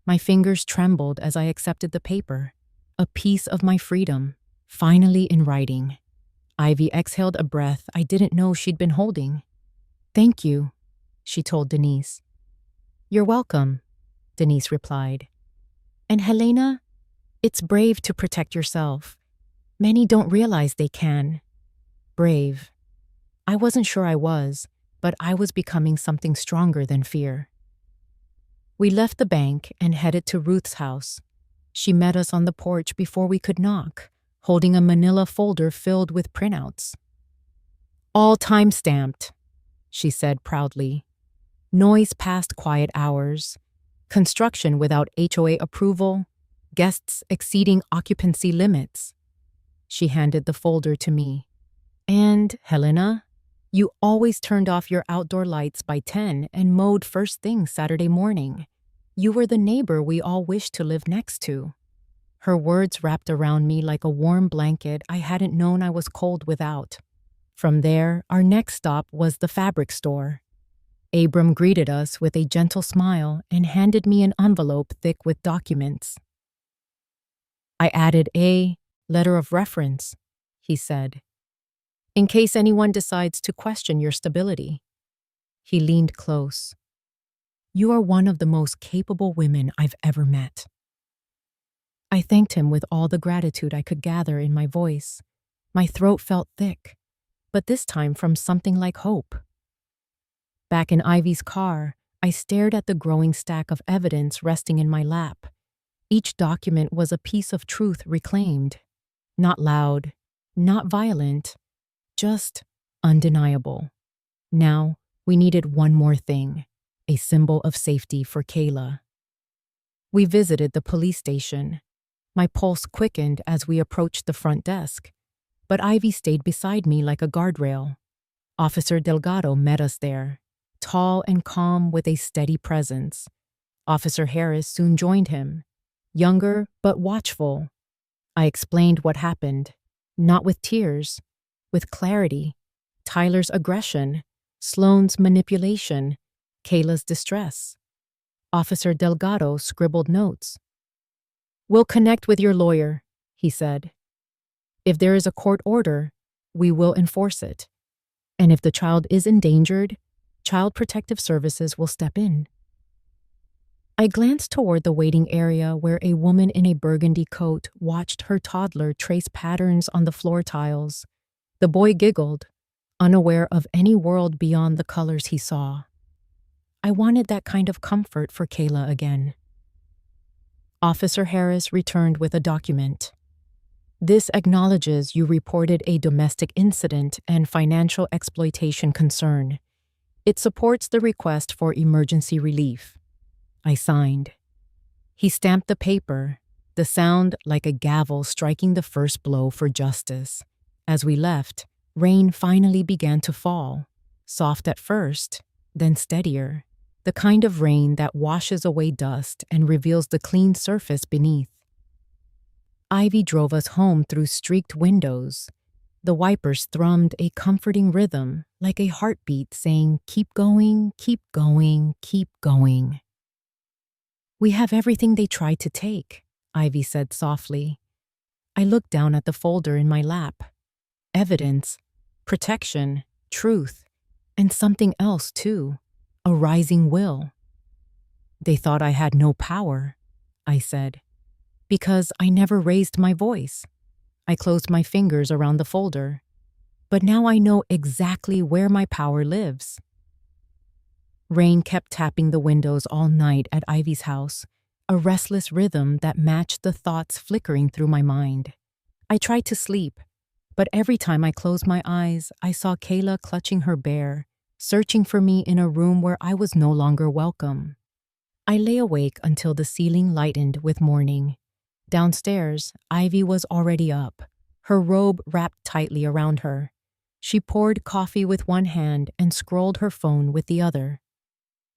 My fingers trembled as I accepted the paper, a piece of my freedom, finally in writing. Ivy exhaled a breath I didn't know she'd been holding. Thank you, she told Denise. You're welcome, Denise replied. And Helena, it's brave to protect yourself. Many don't realize they can. Brave. I wasn't sure I was, but I was becoming something stronger than fear. We left the bank and headed to Ruth's house. She met us on the porch before we could knock, holding a manila folder filled with printouts. All time-stamped, she said proudly. Noise past quiet hours, construction without HOA approval, guests exceeding occupancy limits. She handed the folder to me. And, Helena, you always turned off your outdoor lights by 10 and mowed first thing Saturday morning. You were the neighbor we all wished to live next to. Her words wrapped around me like a warm blanket I hadn't known I was cold without. From there, our next stop was the fabric store. Abram greeted us with a gentle smile and handed me an envelope thick with documents. I added a letter of reference, he said, in case anyone decides to question your stability. He leaned close. You are one of the most capable women I've ever met. I thanked him with all the gratitude I could gather in my voice. My throat felt thick, but this time from something like hope. Back in Ivy's car, I stared at the growing stack of evidence resting in my lap. Each document was a piece of truth reclaimed. Not loud, not violent, just undeniable. Now, we needed one more thing, a symbol of safety for Kayla. We visited the police station. My pulse quickened as we approached the front desk, but Ivy stayed beside me like a guardrail. Officer Delgado met us there, tall and calm with a steady presence. Officer Harris soon joined him, younger but watchful. I explained what happened, not with tears, with clarity. Tyler's aggression, Sloane's manipulation, Kayla's distress. Officer Delgado scribbled notes. "We'll connect with your lawyer," he said. "If there is a court order, we will enforce it. And if the child is endangered, Child Protective Services will step in." I glanced toward the waiting area where a woman in a burgundy coat watched her toddler trace patterns on the floor tiles. The boy giggled, unaware of any world beyond the colors he saw. I wanted that kind of comfort for Kayla again. Officer Harris returned with a document. "This acknowledges you reported a domestic incident and financial exploitation concern. It supports the request for emergency relief." I signed. He stamped the paper, the sound like a gavel striking the first blow for justice. As we left, rain finally began to fall, soft at first, then steadier, the kind of rain that washes away dust and reveals the clean surface beneath. Ivy drove us home through streaked windows. The wipers thrummed a comforting rhythm, like a heartbeat saying, "Keep going, keep going, keep going." "We have everything they tried to take," Ivy said softly. I looked down at the folder in my lap. Evidence, protection, truth, and something else too, a rising will. "They thought I had no power," I said, "because I never raised my voice." I closed my fingers around the folder. But now I know exactly where my power lives. Rain kept tapping the windows all night at Ivy's house, a restless rhythm that matched the thoughts flickering through my mind. I tried to sleep, but every time I closed my eyes, I saw Kayla clutching her bear, searching for me in a room where I was no longer welcome. I lay awake until the ceiling lightened with morning. Downstairs, Ivy was already up, her robe wrapped tightly around her. She poured coffee with one hand and scrolled her phone with the other.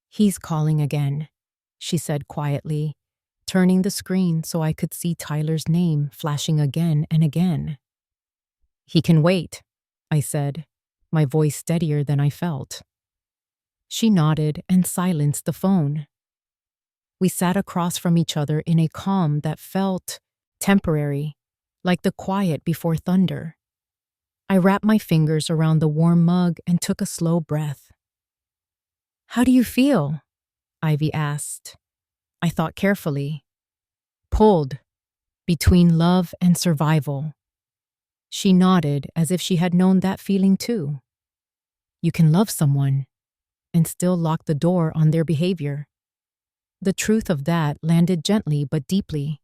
"He's calling again," she said quietly, turning the screen so I could see Tyler's name flashing again and again. "He can wait," I said, my voice steadier than I felt. She nodded and silenced the phone. We sat across from each other in a calm that felt temporary, like the quiet before thunder. I wrapped my fingers around the warm mug and took a slow breath. "How do you feel?" Ivy asked. I thought carefully. "Pulled, between love and survival." She nodded as if she had known that feeling too. You can love someone and still lock the door on their behavior. The truth of that landed gently but deeply.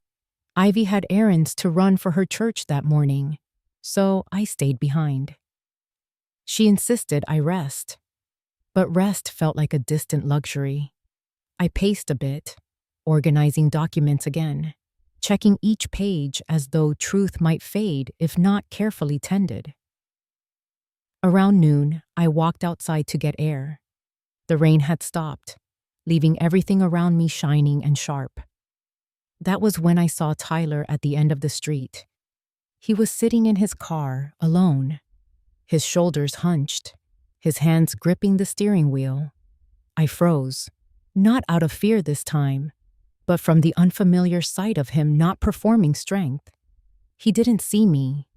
Ivy had errands to run for her church that morning, so I stayed behind. She insisted I rest, but rest felt like a distant luxury. I paced a bit, organizing documents again, checking each page as though truth might fade if not carefully tended. Around noon, I walked outside to get air. The rain had stopped, leaving everything around me shining and sharp. That was when I saw Tyler at the end of the street. He was sitting in his car, alone, his shoulders hunched, his hands gripping the steering wheel. I froze, not out of fear this time, but from the unfamiliar sight of him not performing strength. He didn't see me,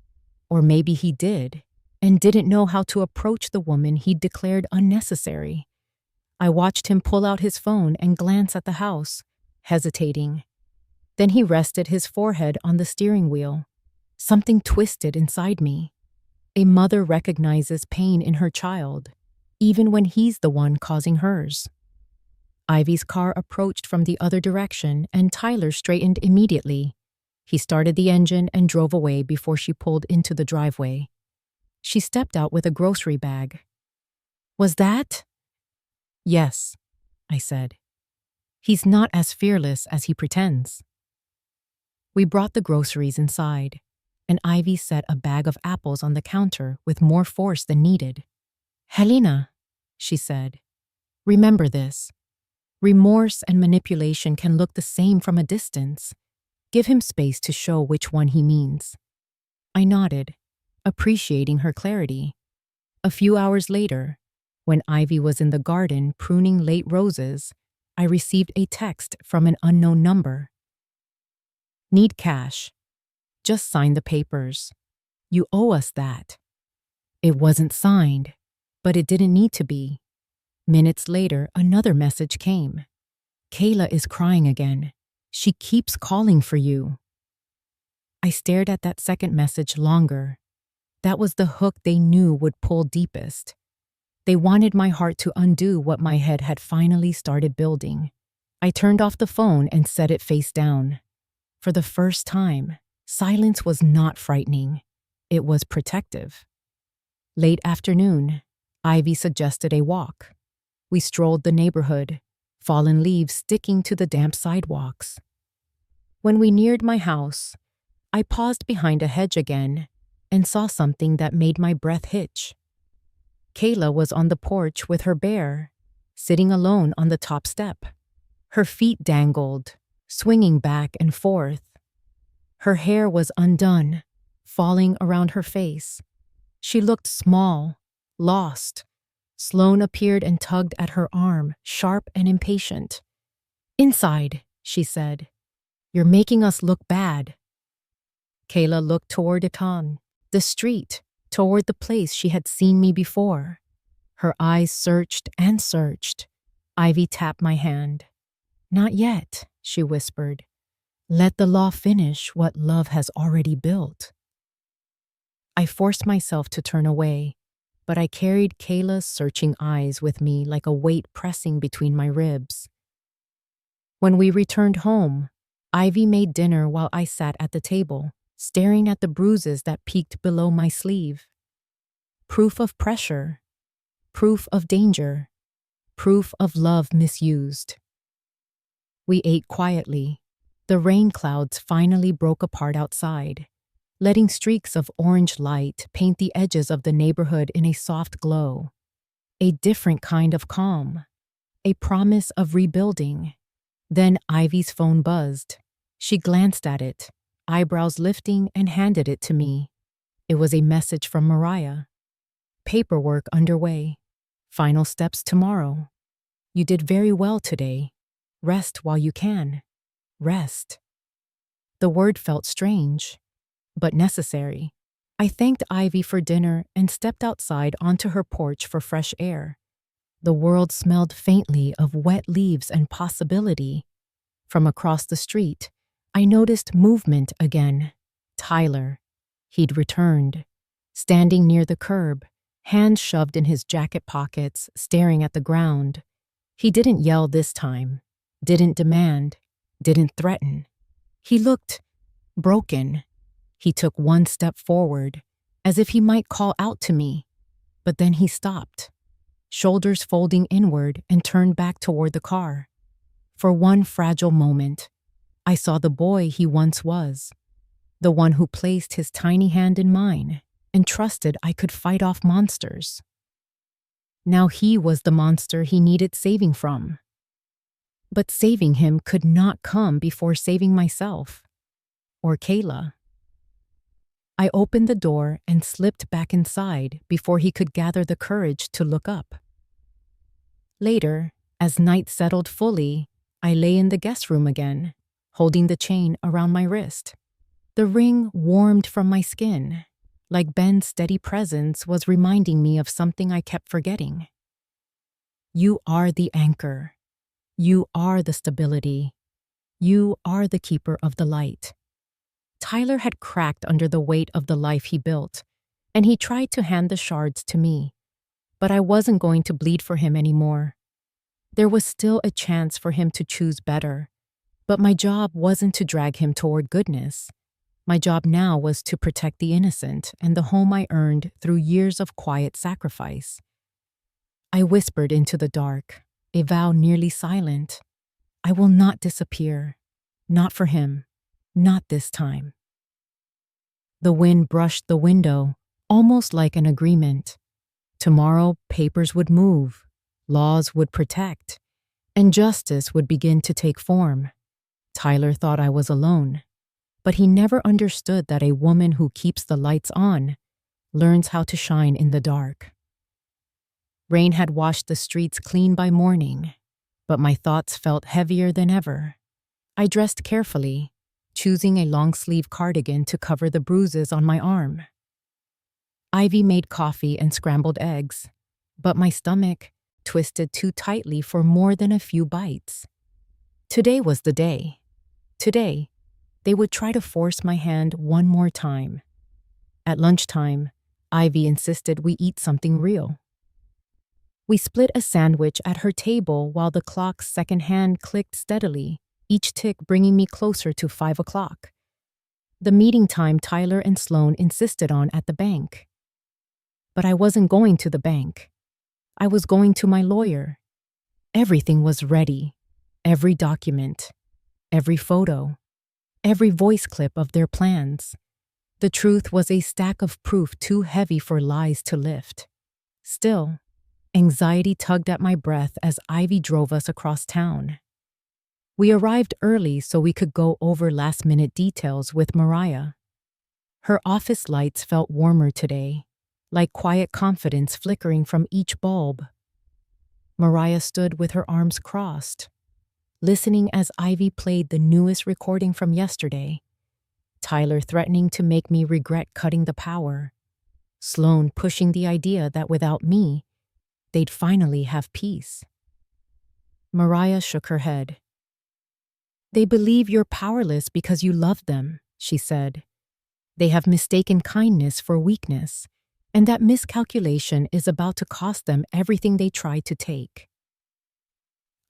or maybe he did, and didn't know how to approach the woman he'd declared unnecessary. I watched him pull out his phone and glance at the house, hesitating. Then he rested his forehead on the steering wheel. Something twisted inside me. A mother recognizes pain in her child, even when he's the one causing hers. Ivy's car approached from the other direction, and Tyler straightened immediately. He started the engine and drove away before she pulled into the driveway. She stepped out with a grocery bag. "Was that?" "Yes," I said. "He's not as fearless as he pretends." We brought the groceries inside, and Ivy set a bag of apples on the counter with more force than needed. "Helena," she said, "remember this. Remorse and manipulation can look the same from a distance. Give him space to show which one he means." I nodded, appreciating her clarity. A few hours later, when Ivy was in the garden pruning late roses, I received a text from an unknown number. "Need cash. Just sign the papers. You owe us that." It wasn't signed, but it didn't need to be. Minutes later, another message came. "Kayla is crying again. She keeps calling for you." I stared at that second message longer. That was the hook they knew would pull deepest. They wanted my heart to undo what my head had finally started building. I turned off the phone and set it face down. For the first time, silence was not frightening. It was protective. Late afternoon, Ivy suggested a walk. We strolled the neighborhood, fallen leaves sticking to the damp sidewalks. When we neared my house, I paused behind a hedge again and saw something that made my breath hitch. Kayla was on the porch with her bear, sitting alone on the top step. Her feet dangled, swinging back and forth. Her hair was undone, falling around her face. She looked small, lost. Sloane appeared and tugged at her arm, sharp and impatient. "Inside," she said. "You're making us look bad." Kayla looked toward the street, toward the place she had seen me before. Her eyes searched and searched. Ivy tapped my hand. "Not yet," she whispered. "Let the law finish what love has already built." I forced myself to turn away, but I carried Kayla's searching eyes with me like a weight pressing between my ribs. When we returned home, Ivy made dinner while I sat at the table, staring at the bruises that peeked below my sleeve. Proof of pressure, proof of danger, proof of love misused. We ate quietly. The rain clouds finally broke apart outside, letting streaks of orange light paint the edges of the neighborhood in a soft glow. A different kind of calm, a promise of rebuilding. Then Ivy's phone buzzed. She glanced at it, eyebrows lifting, and handed it to me. It was a message from Mariah. "Paperwork underway. Final steps tomorrow. You did very well today. Rest while you can. Rest." The word felt strange, but necessary. I thanked Ivy for dinner and stepped outside onto her porch for fresh air. The world smelled faintly of wet leaves and possibility. From across the street, I noticed movement again. Tyler. He'd returned, standing near the curb, hands shoved in his jacket pockets, staring at the ground. He didn't yell this time, didn't demand, didn't threaten. He looked broken. He took one step forward, as if he might call out to me, but then he stopped, shoulders folding inward, and turned back toward the car. For one fragile moment, I saw the boy he once was, the one who placed his tiny hand in mine and trusted I could fight off monsters. Now he was the monster he needed saving from. But saving him could not come before saving myself, or Kayla. I opened the door and slipped back inside before he could gather the courage to look up. Later, as night settled fully, I lay in the guest room again, holding the chain around my wrist. The ring warmed from my skin, like Ben's steady presence was reminding me of something I kept forgetting. You are the anchor. You are the stability. You are the keeper of the light. Tyler had cracked under the weight of the life he built, and he tried to hand the shards to me. But I wasn't going to bleed for him anymore. There was still a chance for him to choose better, but my job wasn't to drag him toward goodness. My job now was to protect the innocent and the home I earned through years of quiet sacrifice. I whispered into the dark, a vow nearly silent. I will not disappear. Not for him. Not this time. The wind brushed the window, almost like an agreement. Tomorrow, papers would move, laws would protect, and justice would begin to take form. Tyler thought I was alone, but he never understood that a woman who keeps the lights on learns how to shine in the dark. Rain had washed the streets clean by morning, but my thoughts felt heavier than ever. I dressed carefully, choosing a long-sleeve cardigan to cover the bruises on my arm. Ivy made coffee and scrambled eggs, but my stomach twisted too tightly for more than a few bites. Today was the day. Today, they would try to force my hand one more time. At lunchtime, Ivy insisted we eat something real. We split a sandwich at her table while the clock's second hand clicked steadily, each tick bringing me closer to 5 o'clock. The meeting time Tyler and Sloan insisted on at the bank. But I wasn't going to the bank. I was going to my lawyer. Everything was ready. Every document, every photo, every voice clip of their plans. The truth was a stack of proof too heavy for lies to lift. Still, anxiety tugged at my breath as Ivy drove us across town. We arrived early so we could go over last-minute details with Mariah. Her office lights felt warmer today, like quiet confidence flickering from each bulb. Mariah stood with her arms crossed, listening as Ivy played the newest recording from yesterday. Tyler threatening to make me regret cutting the power. Sloan pushing the idea that without me, they'd finally have peace. Mariah shook her head. "They believe you're powerless because you love them," she said. "They have mistaken kindness for weakness, and that miscalculation is about to cost them everything they try to take."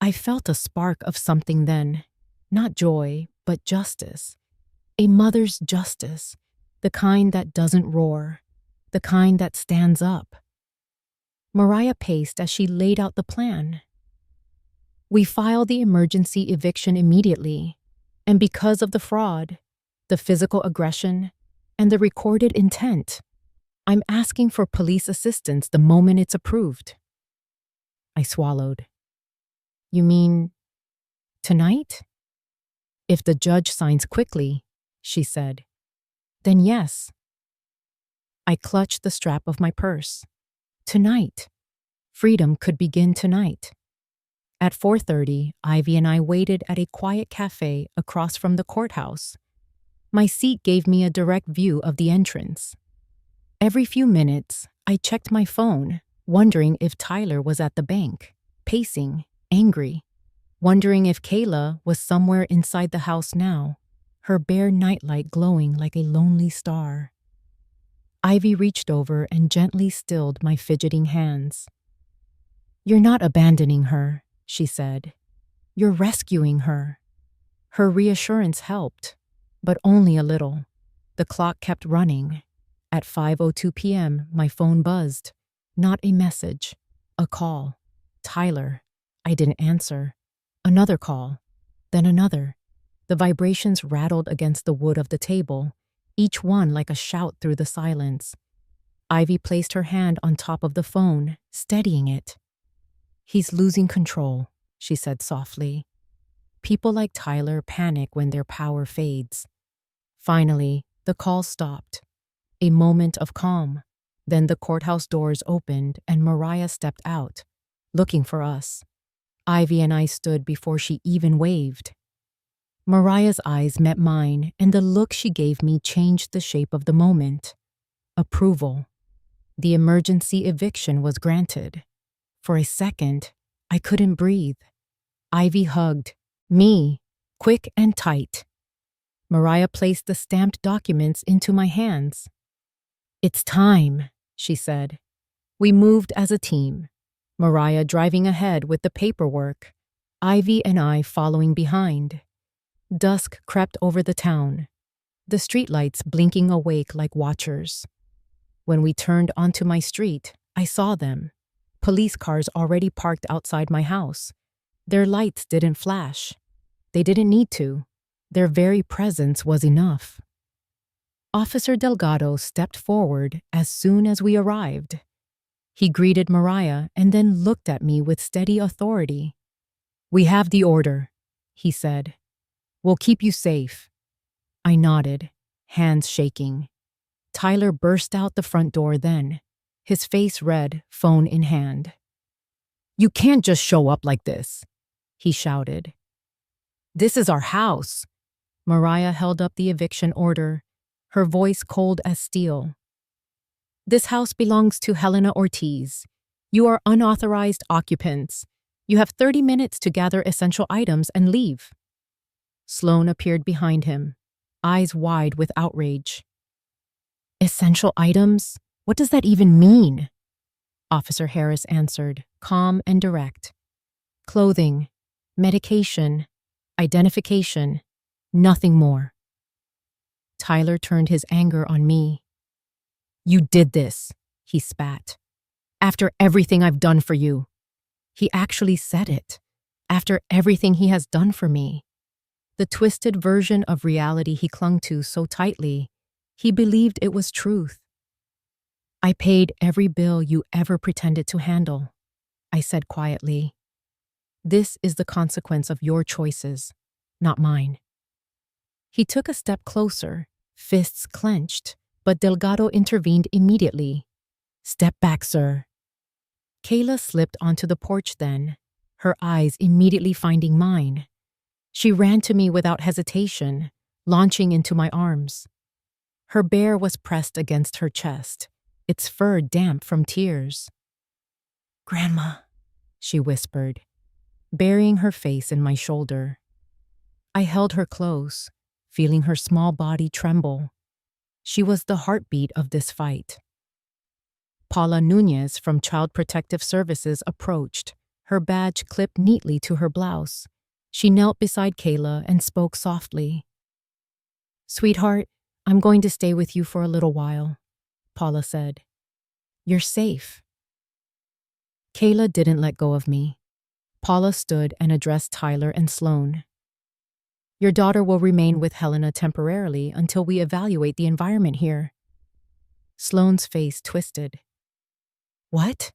I felt a spark of something then, not joy, but justice. A mother's justice, the kind that doesn't roar, the kind that stands up. Mariah paced as she laid out the plan. We filed the emergency eviction immediately, and because of the fraud, the physical aggression, and the recorded intent, I'm asking for police assistance the moment it's approved. I swallowed. "You mean tonight?" "If the judge signs quickly," she said. "Then yes." I clutched the strap of my purse. Tonight. Freedom could begin tonight. At 4:30, Ivy and I waited at a quiet cafe across from the courthouse. My seat gave me a direct view of the entrance. Every few minutes, I checked my phone, wondering if Tyler was at the bank, pacing, angry, wondering if Kayla was somewhere inside the house now, her bare nightlight glowing like a lonely star. Ivy reached over and gently stilled my fidgeting hands. "You're not abandoning her," she said. "You're rescuing her." Her reassurance helped, but only a little. The clock kept running. At 5:02 p.m., my phone buzzed. Not a message. A call. Tyler. I didn't answer. Another call. Then another. The vibrations rattled against the wood of the table, each one like a shout through the silence. Ivy placed her hand on top of the phone, steadying it. "He's losing control," she said softly. People like Tyler panic when their power fades. Finally, the call stopped. A moment of calm. Then the courthouse doors opened and Mariah stepped out, looking for us. Ivy and I stood before she even waved. Mariah's eyes met mine, and the look she gave me changed the shape of the moment. Approval. The emergency eviction was granted. For a second, I couldn't breathe. Ivy hugged me, quick and tight. Mariah placed the stamped documents into my hands. It's time, she said. We moved as a team, Mariah driving ahead with the paperwork, Ivy and I following behind. Dusk crept over the town, the streetlights blinking awake like watchers. When we turned onto my street, I saw them. Police cars already parked outside my house. Their lights didn't flash. They didn't need to. Their very presence was enough. Officer Delgado stepped forward as soon as we arrived. He greeted Mariah and then looked at me with steady authority. "We have the order," he said. "We'll keep you safe." I nodded, hands shaking. Tyler burst out the front door then, his face red, phone in hand. "You can't just show up like this," he shouted. "This is our house." Mariah held up the eviction order, her voice cold as steel. "This house belongs to Helena Ortiz. You are unauthorized occupants. You have 30 minutes to gather essential items and leave." Sloan appeared behind him, eyes wide with outrage. "Essential items? What does that even mean?" Officer Harris answered, calm and direct. "Clothing, medication, identification, nothing more." Tyler turned his anger on me. "You did this," he spat. "After everything I've done for you." He actually said it. After everything he has done for me. The twisted version of reality he clung to so tightly, he believed it was truth. "I paid every bill you ever pretended to handle," I said quietly. "This is the consequence of your choices, not mine." He took a step closer, fists clenched, but Delgado intervened immediately. "Step back, sir." Kayla slipped onto the porch then, her eyes immediately finding mine. She ran to me without hesitation, launching into my arms. Her bear was pressed against her chest, its fur damp from tears. "Grandma," she whispered, burying her face in my shoulder. I held her close, feeling her small body tremble. She was the heartbeat of this fight. Paula Nunez from Child Protective Services approached, her badge clipped neatly to her blouse. She knelt beside Kayla and spoke softly. "Sweetheart, I'm going to stay with you for a little while," Paula said. "You're safe." Kayla didn't let go of me. Paula stood and addressed Tyler and Sloan. "Your daughter will remain with Helena temporarily until we evaluate the environment here." Sloan's face twisted. "What?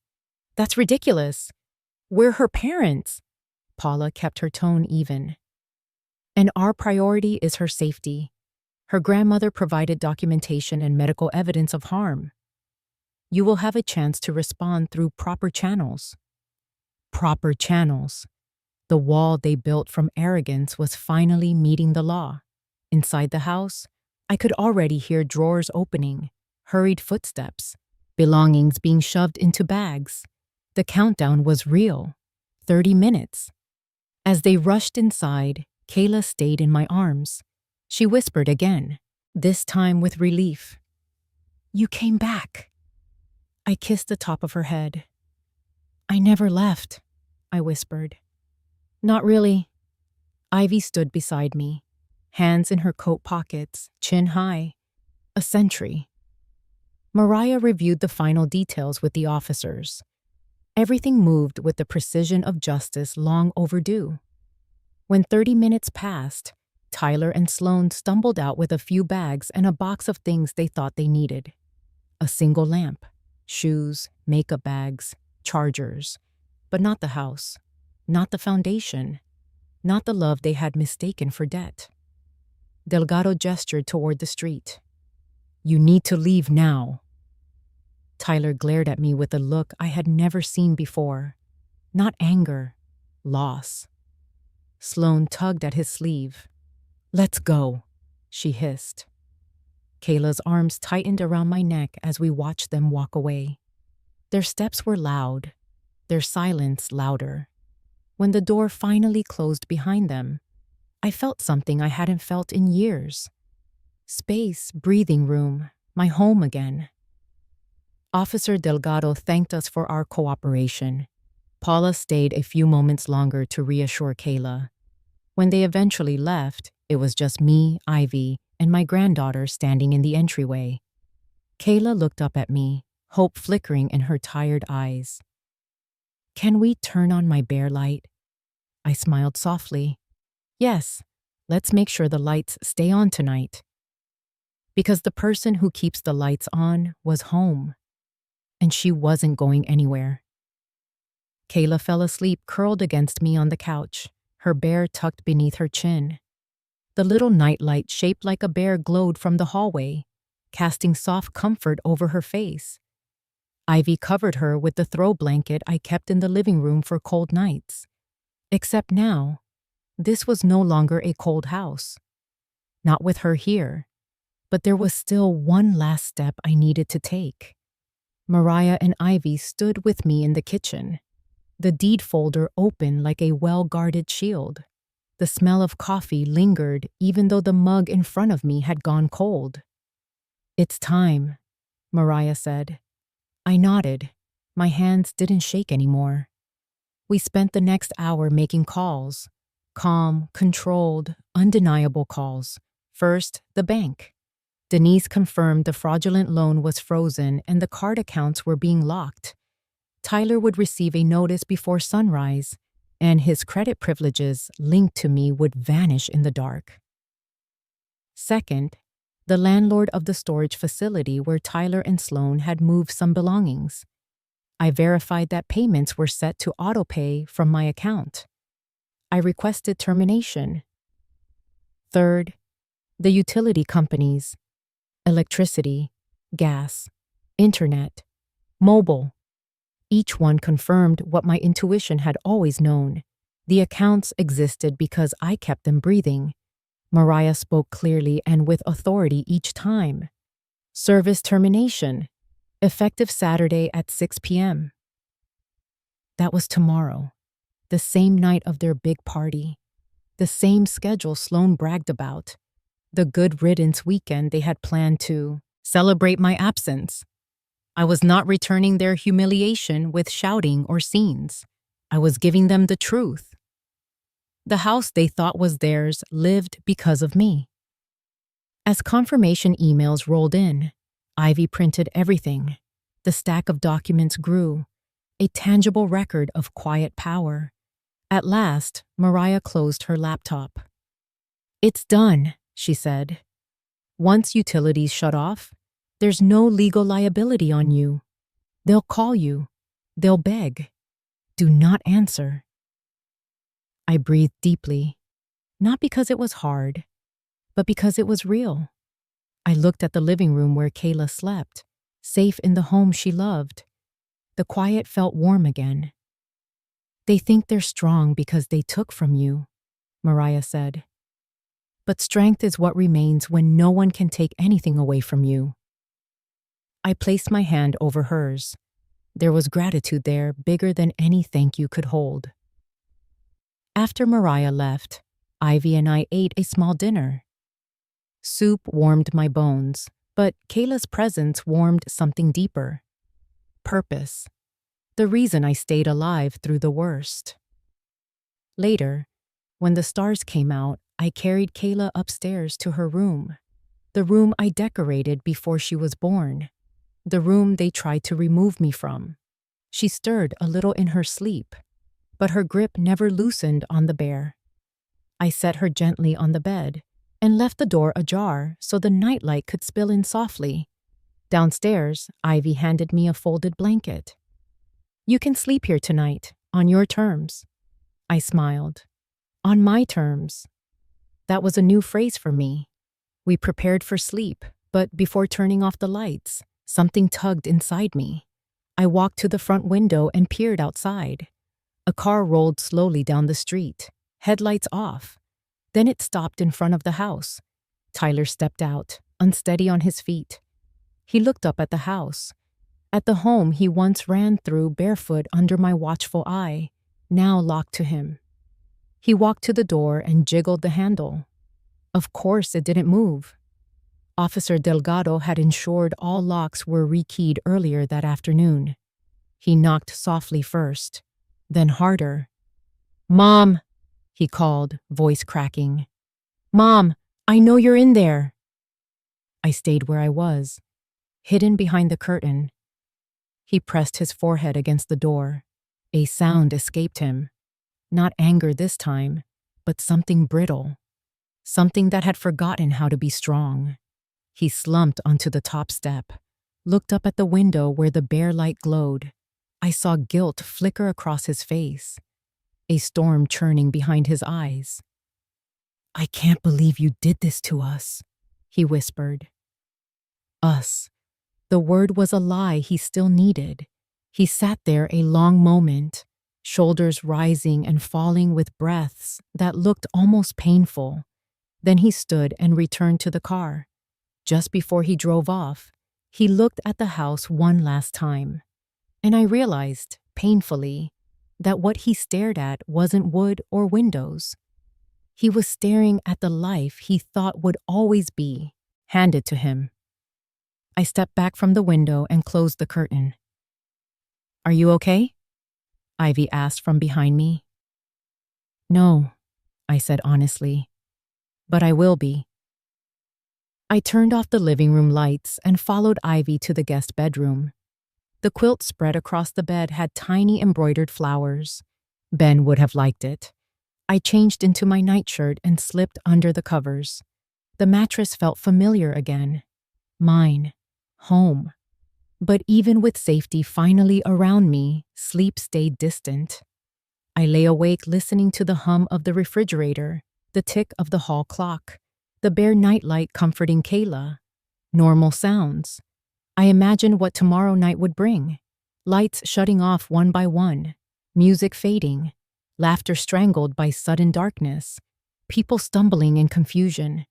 That's ridiculous. We're her parents." Paula kept her tone even. "And our priority is her safety. Her grandmother provided documentation and medical evidence of harm. You will have a chance to respond through proper channels." Proper channels. The wall they built from arrogance was finally meeting the law. Inside the house, I could already hear drawers opening, hurried footsteps, belongings being shoved into bags. The countdown was real. 30 minutes. As they rushed inside, Kayla stayed in my arms. She whispered again, this time with relief. "You came back." I kissed the top of her head. "I never left," I whispered. "Not really." Ivy stood beside me, hands in her coat pockets, chin high. A sentry. Mariah reviewed the final details with the officers. Everything moved with the precision of justice long overdue. When 30 minutes passed, Tyler and Sloan stumbled out with a few bags and a box of things they thought they needed. A single lamp, shoes, makeup bags, chargers. But not the house, not the foundation, not the love they had mistaken for debt. Delgado gestured toward the street. "You need to leave now." Tyler glared at me with a look I had never seen before. Not anger, loss. Sloan tugged at his sleeve. "Let's go," she hissed. Kayla's arms tightened around my neck as we watched them walk away. Their steps were loud, their silence louder. When the door finally closed behind them, I felt something I hadn't felt in years. Space, breathing room, my home again. Officer Delgado thanked us for our cooperation. Paula stayed a few moments longer to reassure Kayla. When they eventually left, it was just me, Ivy, and my granddaughter standing in the entryway. Kayla looked up at me, hope flickering in her tired eyes. "Can we turn on my bear light?" I smiled softly. "Yes, let's make sure the lights stay on tonight." Because the person who keeps the lights on was home, and she wasn't going anywhere. Kayla fell asleep curled against me on the couch, her bear tucked beneath her chin. The little nightlight shaped like a bear glowed from the hallway, casting soft comfort over her face. Ivy covered her with the throw blanket I kept in the living room for cold nights. Except now, this was no longer a cold house. Not with her here, but there was still one last step I needed to take. Mariah and Ivy stood with me in the kitchen, the deed folder open like a well-guarded shield. The smell of coffee lingered even though the mug in front of me had gone cold. "It's time," Mariah said. I nodded. My hands didn't shake anymore. We spent the next hour making calls. Calm, controlled, undeniable calls. First, the bank. Denise confirmed the fraudulent loan was frozen and the card accounts were being locked. Tyler would receive a notice before sunrise, and his credit privileges linked to me would vanish in the dark. Second, the landlord of the storage facility where Tyler and Sloan had moved some belongings. I verified that payments were set to autopay from my account. I requested termination. Third, the utility companies. Electricity, gas, internet, mobile. Each one confirmed what my intuition had always known. The accounts existed because I kept them breathing. Mariah spoke clearly and with authority each time. Service termination, effective Saturday at 6 p.m. That was tomorrow, the same night of their big party, the same schedule Sloan bragged about, the good riddance weekend they had planned to celebrate my absence. I was not returning their humiliation with shouting or scenes. I was giving them the truth. The house they thought was theirs lived because of me. As confirmation emails rolled in, Ivy printed everything. The stack of documents grew, a tangible record of quiet power. At last, Mariah closed her laptop. "It's done," she said. "Once utilities shut off, there's no legal liability on you. They'll call you. They'll beg. Do not answer." I breathed deeply, not because it was hard, but because it was real. I looked at the living room where Kayla slept, safe in the home she loved. The quiet felt warm again. "They think they're strong because they took from you," Mariah said. "But strength is what remains when no one can take anything away from you." I placed my hand over hers. There was gratitude there bigger than any thank you could hold. After Mariah left, Ivy and I ate a small dinner. Soup warmed my bones, but Kayla's presence warmed something deeper. Purpose. The reason I stayed alive through the worst. Later, when the stars came out, I carried Kayla upstairs to her room. The room I decorated before she was born. The room they tried to remove me from. She stirred a little in her sleep, but her grip never loosened on the bear. I set her gently on the bed and left the door ajar so the nightlight could spill in softly. Downstairs, Ivy handed me a folded blanket. "You can sleep here tonight, on your terms." I smiled. "On my terms." That was a new phrase for me. We prepared for sleep, but before turning off the lights, something tugged inside me. I walked to the front window and peered outside. A car rolled slowly down the street, headlights off. Then it stopped in front of the house. Tyler stepped out, unsteady on his feet. He looked up at the house. At the home he once ran through barefoot under my watchful eye, now locked to him. He walked to the door and jiggled the handle. Of course it didn't move. Officer Delgado had ensured all locks were rekeyed earlier that afternoon. He knocked softly first, then harder. "Mom," he called, voice cracking. "Mom, I know you're in there." I stayed where I was, hidden behind the curtain. He pressed his forehead against the door. A sound escaped him. Not anger this time, but something brittle. Something that had forgotten how to be strong. He slumped onto the top step, looked up at the window where the bare light glowed. I saw guilt flicker across his face, a storm churning behind his eyes. "I can't believe you did this to us," he whispered. Us. The word was a lie he still needed. He sat there a long moment, shoulders rising and falling with breaths that looked almost painful. Then he stood and returned to the car. Just before he drove off, he looked at the house one last time. And I realized, painfully, that what he stared at wasn't wood or windows. He was staring at the life he thought would always be handed to him. I stepped back from the window and closed the curtain. "Are you okay?" Ivy asked from behind me. "No," I said honestly, "but I will be." I turned off the living room lights and followed Ivy to the guest bedroom. The quilt spread across the bed had tiny embroidered flowers. Ben would have liked it. I changed into my nightshirt and slipped under the covers. The mattress felt familiar again. Mine. Home. But even with safety finally around me, sleep stayed distant. I lay awake listening to the hum of the refrigerator, the tick of the hall clock, the bare nightlight comforting Kayla. Normal sounds. I imagined what tomorrow night would bring. Lights shutting off one by one, music fading, laughter strangled by sudden darkness, people stumbling in confusion,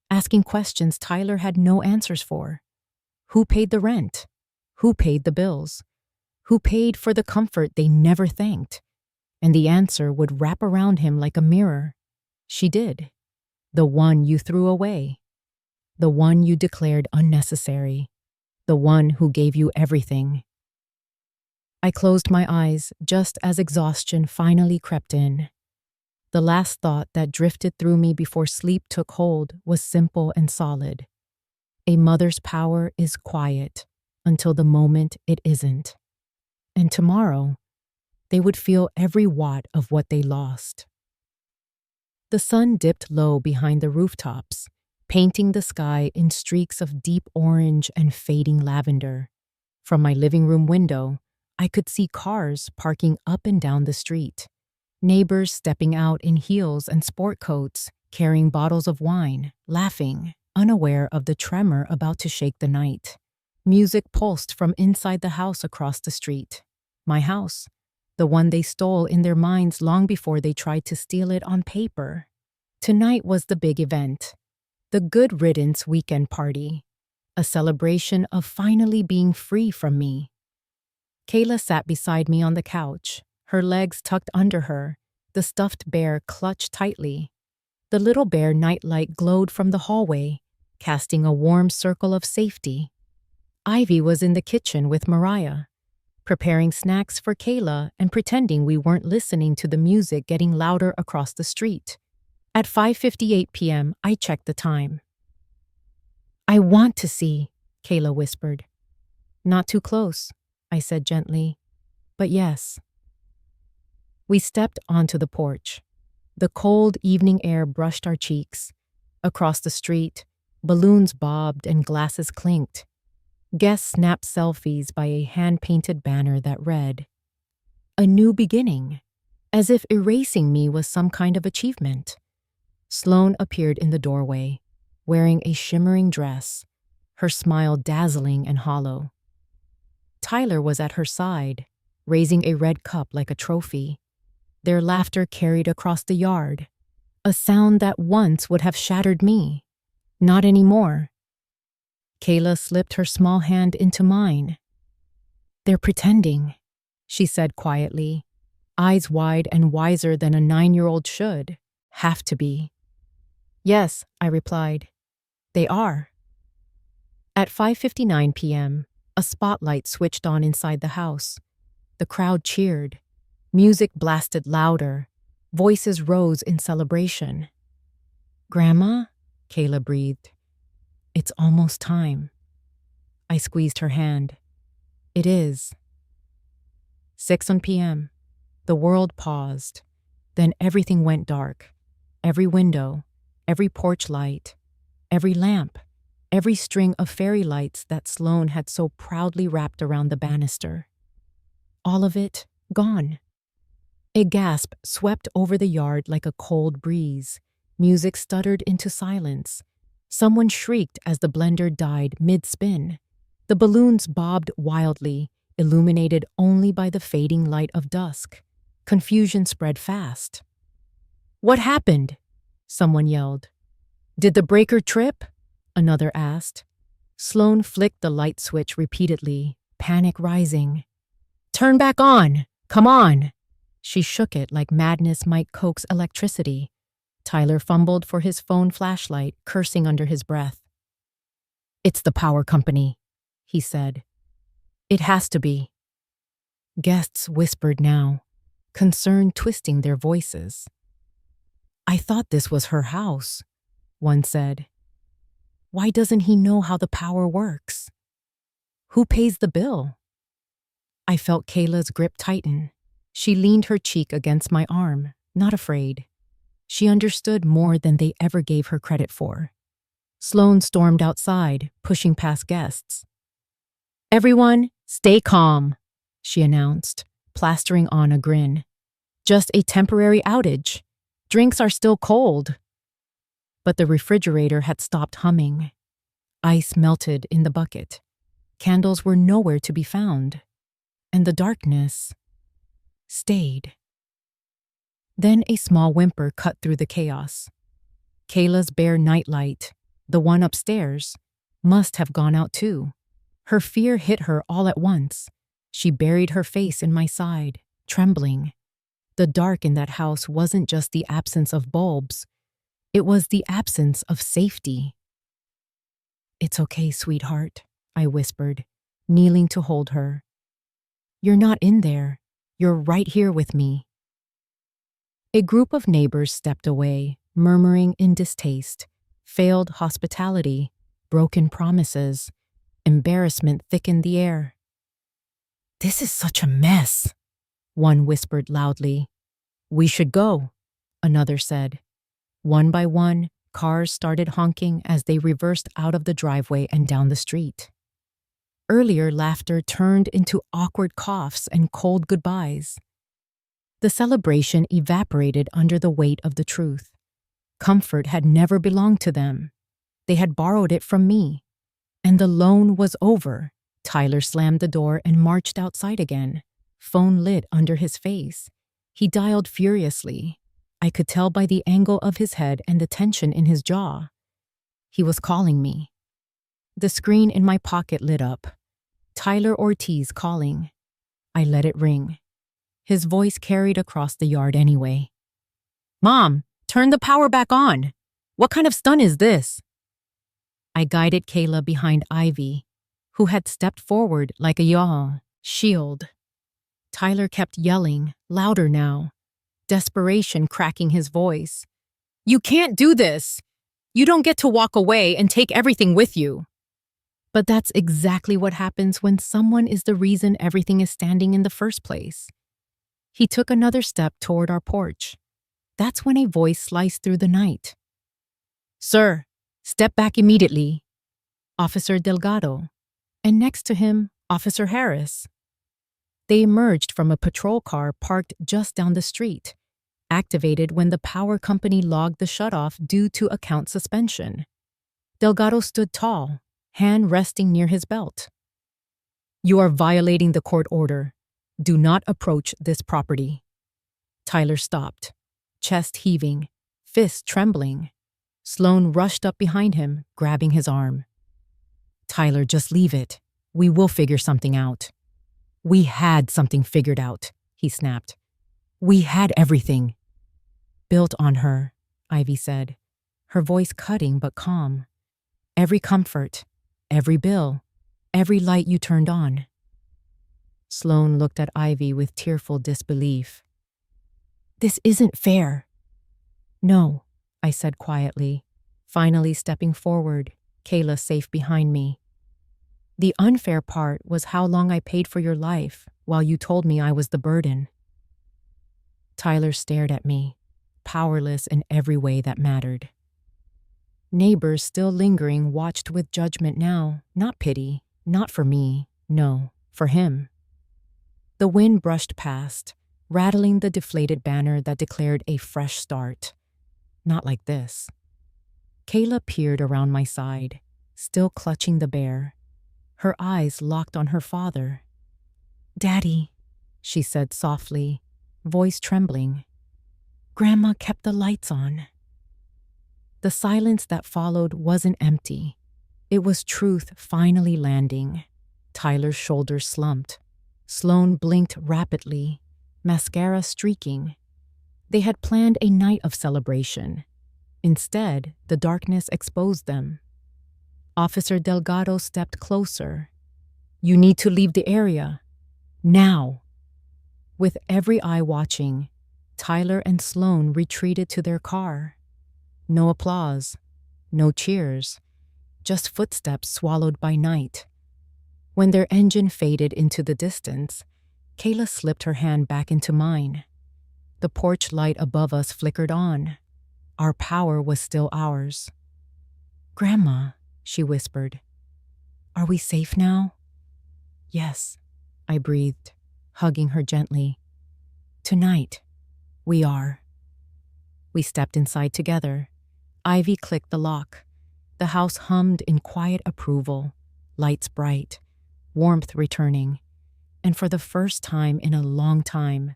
asking questions Tyler had no answers for. Who paid the rent? Who paid the bills? Who paid for the comfort they never thanked? And the answer would wrap around him like a mirror. She did. The one you threw away. The one you declared unnecessary. The one who gave you everything. I closed my eyes just as exhaustion finally crept in. The last thought that drifted through me before sleep took hold was simple and solid. A mother's power is quiet until the moment it isn't. And tomorrow, they would feel every watt of what they lost. The sun dipped low behind the rooftops, painting the sky in streaks of deep orange and fading lavender. From my living room window, I could see cars parking up and down the street, neighbors stepping out in heels and sport coats, carrying bottles of wine, laughing, unaware of the tremor about to shake the night. Music pulsed from inside the house across the street. My house, the one they stole in their minds long before they tried to steal it on paper. Tonight was the big event. The Good Riddance weekend party. A celebration of finally being free from me. Kayla sat beside me on the couch, her legs tucked under her, the stuffed bear clutched tightly. The little bear nightlight glowed from the hallway, casting a warm circle of safety. Ivy was in the kitchen with Mariah, preparing snacks for Kayla and pretending we weren't listening to the music getting louder across the street. At 5:58 p.m., I checked the time. "I want to see," Kayla whispered. "Not too close," I said gently, "but yes." We stepped onto the porch. The cold evening air brushed our cheeks. Across the street, balloons bobbed and glasses clinked. Guests snapped selfies by a hand-painted banner that read, "A new beginning," as if erasing me was some kind of achievement. Sloane appeared in the doorway, wearing a shimmering dress, her smile dazzling and hollow. Tyler was at her side, raising a red cup like a trophy. Their laughter carried across the yard, a sound that once would have shattered me. Not anymore. Kayla slipped her small hand into mine. "They're pretending," she said quietly, eyes wide and wiser than a 9-year-old should. "Have to be." "Yes," I replied. "They are." At 5:59 p.m., a spotlight switched on inside the house. The crowd cheered. Music blasted louder. Voices rose in celebration. "Grandma?" Kayla breathed. "It's almost time." I squeezed her hand. "It is." 6 p.m. The world paused. Then everything went dark. Every window, every porch light, every lamp, every string of fairy lights that Sloane had so proudly wrapped around the banister. All of it gone. A gasp swept over the yard like a cold breeze. Music stuttered into silence. Someone shrieked as the blender died mid-spin. The balloons bobbed wildly, illuminated only by the fading light of dusk. Confusion spread fast. "What happened?" someone yelled. "Did the breaker trip?" another asked. Sloane flicked the light switch repeatedly, panic rising. "Turn back on! Come on!" She shook it like madness might coax electricity. Tyler fumbled for his phone flashlight, cursing under his breath. "It's the power company," he said. "It has to be." Guests whispered now, concern twisting their voices. "I thought this was her house," one said. "Why doesn't he know how the power works? Who pays the bill?" I felt Kayla's grip tighten. She leaned her cheek against my arm, not afraid. She understood more than they ever gave her credit for. Sloane stormed outside, pushing past guests. "Everyone, stay calm," she announced, plastering on a grin. "Just a temporary outage. Drinks are still cold." But the refrigerator had stopped humming. Ice melted in the bucket. Candles were nowhere to be found. And the darkness stayed. Then a small whimper cut through the chaos. Kayla's bare nightlight, the one upstairs, must have gone out too. Her fear hit her all at once. She buried her face in my side, trembling. The dark in that house wasn't just the absence of bulbs. It was the absence of safety. "It's okay, sweetheart," I whispered, kneeling to hold her. "You're not in there. You're right here with me." A group of neighbors stepped away, murmuring in distaste. Failed hospitality, broken promises, embarrassment thickened the air. "This is such a mess," one whispered loudly. "We should go," another said. One by one, cars started honking as they reversed out of the driveway and down the street. Earlier laughter turned into awkward coughs and cold goodbyes. The celebration evaporated under the weight of the truth. Comfort had never belonged to them. They had borrowed it from me. And the loan was over. Tyler slammed the door and marched outside again. Phone lit under his face. He dialed furiously. I could tell by the angle of his head and the tension in his jaw. He was calling me. The screen in my pocket lit up. Tyler Ortiz calling. I let it ring. His voice carried across the yard anyway. "Mom, turn the power back on. What kind of stunt is this?" I guided Kayla behind Ivy, who had stepped forward like a shield. Tyler kept yelling, louder now, desperation cracking his voice. "You can't do this! You don't get to walk away and take everything with you." But that's exactly what happens when someone is the reason everything is standing in the first place. He took another step toward our porch. That's when a voice sliced through the night. "Sir, step back immediately." Officer Delgado, and next to him, Officer Harris. They emerged from a patrol car parked just down the street, activated when the power company logged the shutoff due to account suspension. Delgado stood tall, hand resting near his belt. "You are violating the court order. Do not approach this property." Tyler stopped, chest heaving, fists trembling. Sloane rushed up behind him, grabbing his arm. "Tyler, just leave it. We will figure something out." "We had something figured out," he snapped. "We had everything." "Built on her," Ivy said, her voice cutting but calm. "Every comfort, every bill, every light you turned on. Sloane looked at Ivy with tearful disbelief. This isn't fair. No, I said quietly, finally stepping forward, Kayla safe behind me. The unfair part was how long I paid for your life while you told me I was the burden. Tyler stared at me, powerless in every way that mattered. Neighbors still lingering watched with judgment now, not pity, not for me, no, for him. The wind brushed past, rattling the deflated banner that declared a fresh start. Not like this. Kayla peered around my side, still clutching the bear, her eyes locked on her father. Daddy, she said softly, voice trembling. Grandma kept the lights on. The silence that followed wasn't empty. It was truth finally landing. Tyler's shoulders slumped. Sloane blinked rapidly, mascara streaking. They had planned a night of celebration. Instead, the darkness exposed them. Officer Delgado stepped closer. You need to leave the area. Now. With every eye watching, Tyler and Sloane retreated to their car. No applause, no cheers, just footsteps swallowed by night. When their engine faded into the distance, Kayla slipped her hand back into mine. The porch light above us flickered on. Our power was still ours. Grandma, she whispered. Are we safe now? Yes, I breathed, hugging her gently. Tonight, we are. We stepped inside together. Ivy clicked the lock. The house hummed in quiet approval, lights bright, warmth returning. And for the first time in a long time,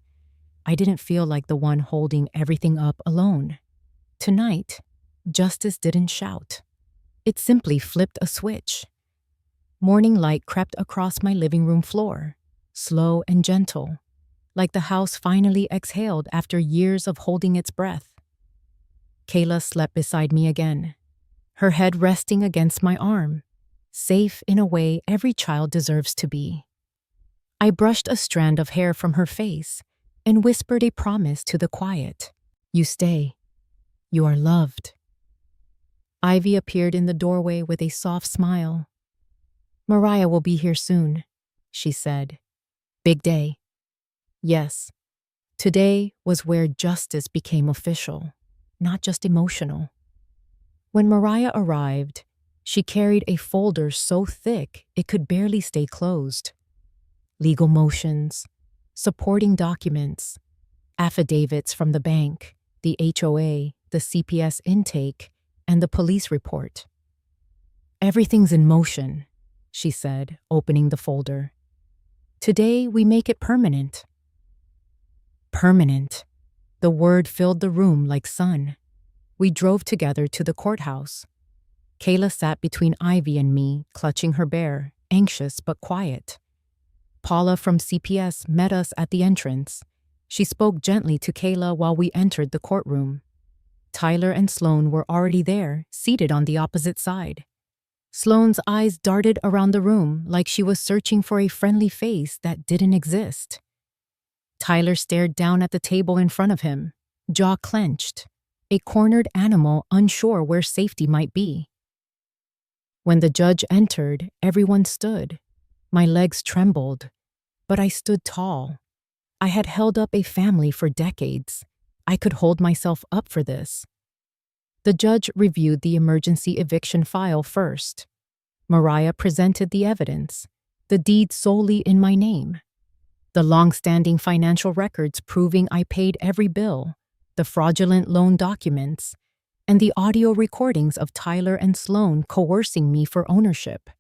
I didn't feel like the one holding everything up alone. Tonight, justice didn't shout. It simply flipped a switch. Morning light crept across my living room floor, slow and gentle, like the house finally exhaled after years of holding its breath. Kayla slept beside me again, her head resting against my arm, safe in a way every child deserves to be. I brushed a strand of hair from her face and whispered a promise to the quiet. You stay. You are loved. Ivy appeared in the doorway with a soft smile. Mariah will be here soon, she said. Big day. Yes, today was where justice became official, not just emotional. When Mariah arrived, she carried a folder so thick it could barely stay closed. Legal motions, supporting documents, affidavits from the bank, the HOA, the CPS intake, and the police report. Everything's in motion, she said, opening the folder. Today, we make it permanent. Permanent. The word filled the room like sun. We drove together to the courthouse. Kayla sat between Ivy and me, clutching her bear, anxious but quiet. Paula from CPS met us at the entrance. She spoke gently to Kayla while we entered the courtroom. Tyler and Sloane were already there, seated on the opposite side. Sloane's eyes darted around the room like she was searching for a friendly face that didn't exist. Tyler stared down at the table in front of him, jaw clenched, a cornered animal unsure where safety might be. When the judge entered, everyone stood. My legs trembled, but I stood tall. I had held up a family for decades. I could hold myself up for this. The judge reviewed the emergency eviction file first. Mariah presented the evidence, the deed solely in my name. The long-standing financial records proving I paid every bill, the fraudulent loan documents, and the audio recordings of Tyler and Sloane coercing me for ownership.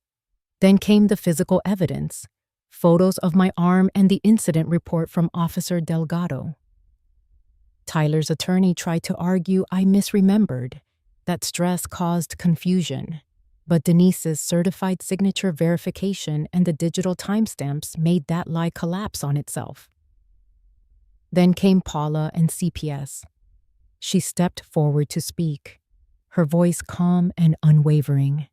Then came the physical evidence, photos of my arm and the incident report from Officer Delgado. Tyler's attorney tried to argue I misremembered, that stress caused confusion, but Denise's certified signature verification and the digital timestamps made that lie collapse on itself. Then came Paula and CPS. She stepped forward to speak, her voice calm and unwavering.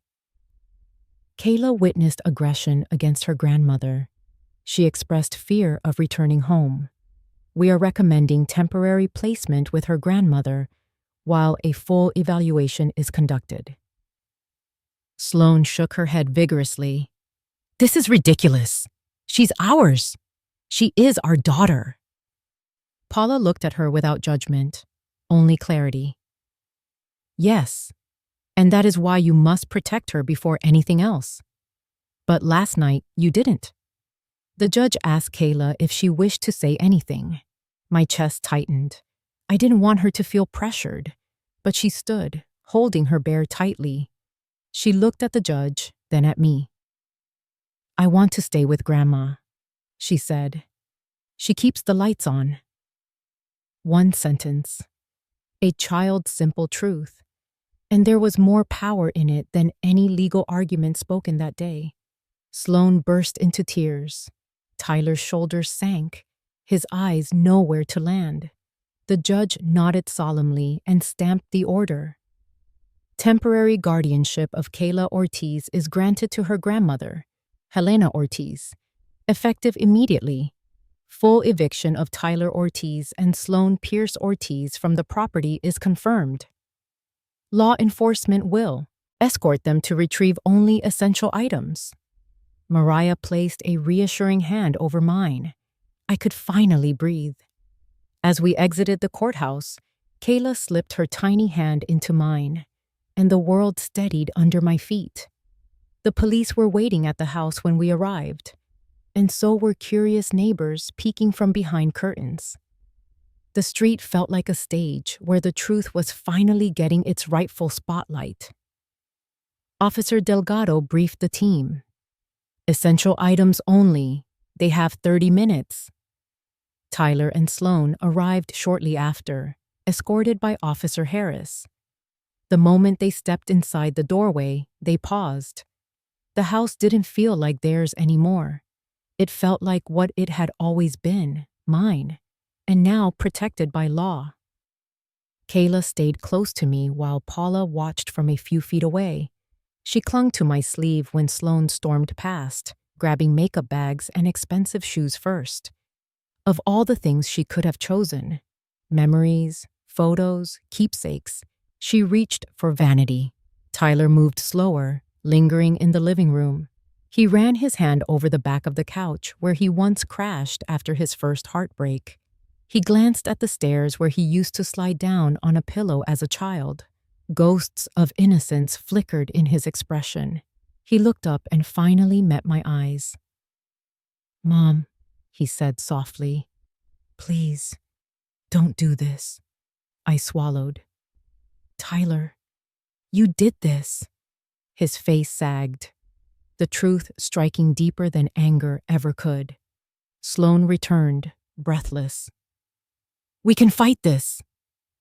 Kayla witnessed aggression against her grandmother. She expressed fear of returning home. We are recommending temporary placement with her grandmother while a full evaluation is conducted. Sloane shook her head vigorously. This is ridiculous. She's ours. She is our daughter. Paula looked at her without judgment, only clarity. Yes, and that is why you must protect her before anything else. But last night, you didn't. The judge asked Kayla if she wished to say anything. My chest tightened. I didn't want her to feel pressured, but she stood, holding her bear tightly. She looked at the judge, then at me. I want to stay with Grandma, she said. She keeps the lights on. One sentence. A child's simple truth. And there was more power in it than any legal argument spoken that day. Sloane burst into tears. Tyler's shoulders sank, his eyes nowhere to land. The judge nodded solemnly and stamped the order. Temporary guardianship of Kayla Ortiz is granted to her grandmother, Helena Ortiz, effective immediately. Full eviction of Tyler Ortiz and Sloane Pierce Ortiz from the property is confirmed. Law enforcement will escort them to retrieve only essential items. Mariah placed a reassuring hand over mine. I could finally breathe. As we exited the courthouse, Kayla slipped her tiny hand into mine, and the world steadied under my feet. The police were waiting at the house when we arrived, and so were curious neighbors peeking from behind curtains. The street felt like a stage where the truth was finally getting its rightful spotlight. Officer Delgado briefed the team. Essential items only. They have 30 minutes. Tyler and Sloane arrived shortly after, escorted by Officer Harris. The moment they stepped inside the doorway, they paused. The house didn't feel like theirs anymore. It felt like what it had always been, mine, and now protected by law. Kayla stayed close to me while Paula watched from a few feet away. She clung to my sleeve when Sloane stormed past, grabbing makeup bags and expensive shoes first. Of all the things she could have chosen, memories, photos, keepsakes, she reached for vanity. Tyler moved slower, lingering in the living room. He ran his hand over the back of the couch where he once crashed after his first heartbreak. He glanced at the stairs where he used to slide down on a pillow as a child. Ghosts of innocence flickered in his expression. He looked up and finally met my eyes. "Mom," he said softly, "please, don't do this." I swallowed. "Tyler, you did this." His face sagged, the truth striking deeper than anger ever could. Sloane returned, breathless. "We can fight this.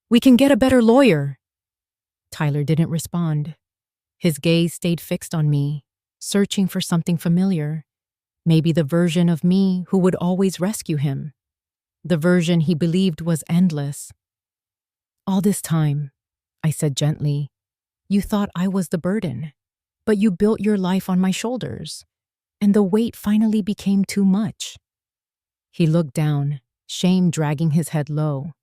We can get a better lawyer." Tyler didn't respond. His gaze stayed fixed on me, searching for something familiar. Maybe the version of me who would always rescue him. The version he believed was endless. "All this time," I said gently, "you thought I was the burden, but you built your life on my shoulders, and the weight finally became too much." He looked down, shame dragging his head low.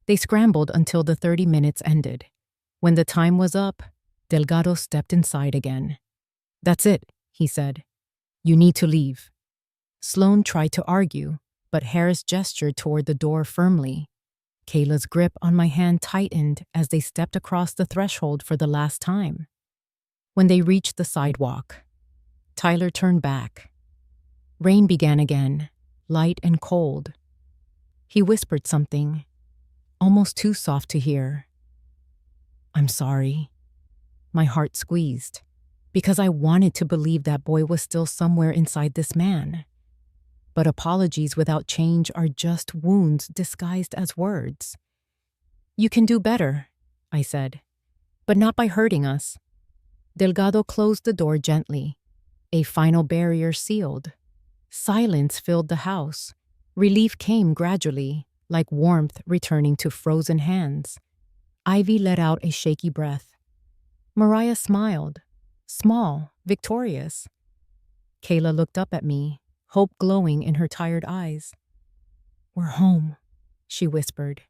They scrambled until the 30 minutes ended. When the time was up, Delgado stepped inside again. "That's it," he said. "You need to leave." Sloane tried to argue, but Harris gestured toward the door firmly. Kayla's grip on my hand tightened as they stepped across the threshold for the last time. When they reached the sidewalk, Tyler turned back. Rain began again, light and cold. He whispered something, almost too soft to hear. "I'm sorry." My heart squeezed, because I wanted to believe that boy was still somewhere inside this man. But apologies without change are just wounds disguised as words. "You can do better," I said, "but not by hurting us." Delgado closed the door gently. A final barrier sealed. Silence filled the house. Relief came gradually, like warmth returning to frozen hands. Ivy let out a shaky breath. Mariah smiled, small, victorious. Kayla looked up at me, hope glowing in her tired eyes. "We're home," she whispered.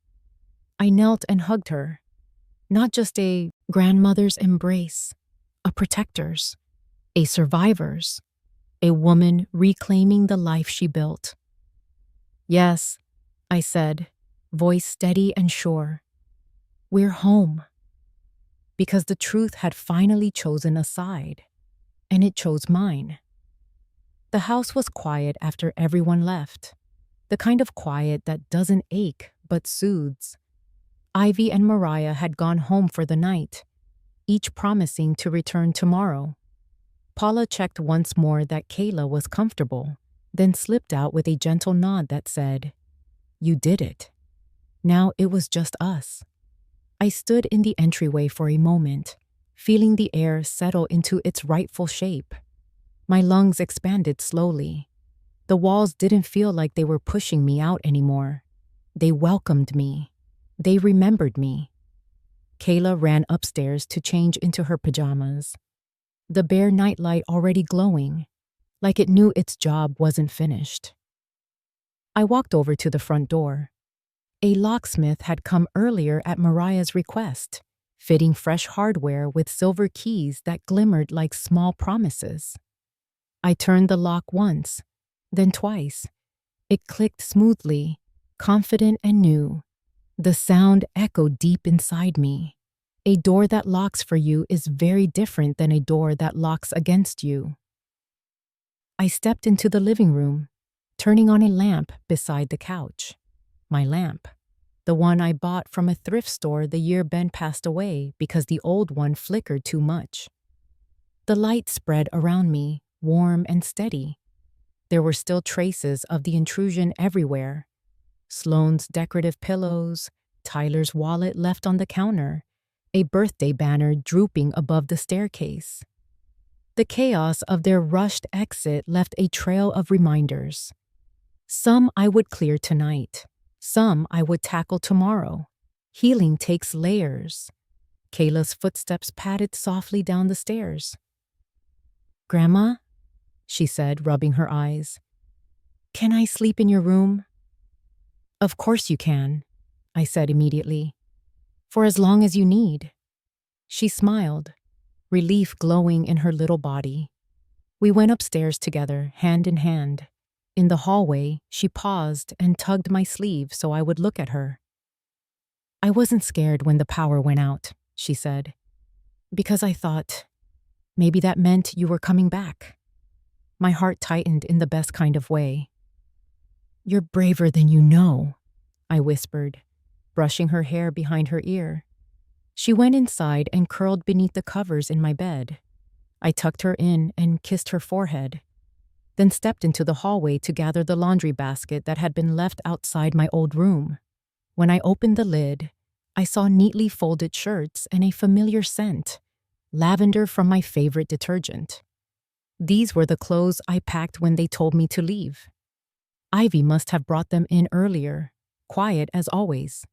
I knelt and hugged her. Not just a grandmother's embrace, a protector's, a survivor's, a woman reclaiming the life she built. "Yes," I said, voice steady and sure. "We're home." Because the truth had finally chosen a side, and it chose mine. The house was quiet after everyone left, the kind of quiet that doesn't ache but soothes. Ivy and Mariah had gone home for the night, each promising to return tomorrow. Paula checked once more that Kayla was comfortable, then slipped out with a gentle nod that said, "You did it." Now it was just us. I stood in the entryway for a moment, feeling the air settle into its rightful shape. My lungs expanded slowly. The walls didn't feel like they were pushing me out anymore. They welcomed me. They remembered me. Kayla ran upstairs to change into her pajamas, the bare nightlight already glowing, like it knew its job wasn't finished. I walked over to the front door. A locksmith had come earlier at Mariah's request, fitting fresh hardware with silver keys that glimmered like small promises. I turned the lock once, then twice. It clicked smoothly, confident and new. The sound echoed deep inside me. A door that locks for you is very different than a door that locks against you. I stepped into the living room, turning on a lamp beside the couch. My lamp, the one I bought from a thrift store the year Ben passed away because the old one flickered too much. The light spread around me, warm and steady. There were still traces of the intrusion everywhere. Sloane's decorative pillows, Tyler's wallet left on the counter, a birthday banner drooping above the staircase. The chaos of their rushed exit left a trail of reminders. Some I would clear tonight. Some I would tackle tomorrow. Healing takes layers. Kayla's footsteps padded softly down the stairs. "Grandma?" she said, rubbing her eyes. "Can I sleep in your room?" "Of course you can," I said immediately. "For as long as you need." She smiled, relief glowing in her little body. We went upstairs together, hand in hand. In the hallway, she paused and tugged my sleeve so I would look at her. "I wasn't scared when the power went out," she said, "because I thought maybe that meant you were coming back." My heart tightened in the best kind of way. "You're braver than you know," I whispered, brushing her hair behind her ear. She went inside and curled beneath the covers in my bed. I tucked her in and kissed her forehead, then stepped into the hallway to gather the laundry basket that had been left outside my old room. When I opened the lid, I saw neatly folded shirts and a familiar scent, lavender from my favorite detergent. These were the clothes I packed when they told me to leave. Ivy must have brought them in earlier, quiet as always.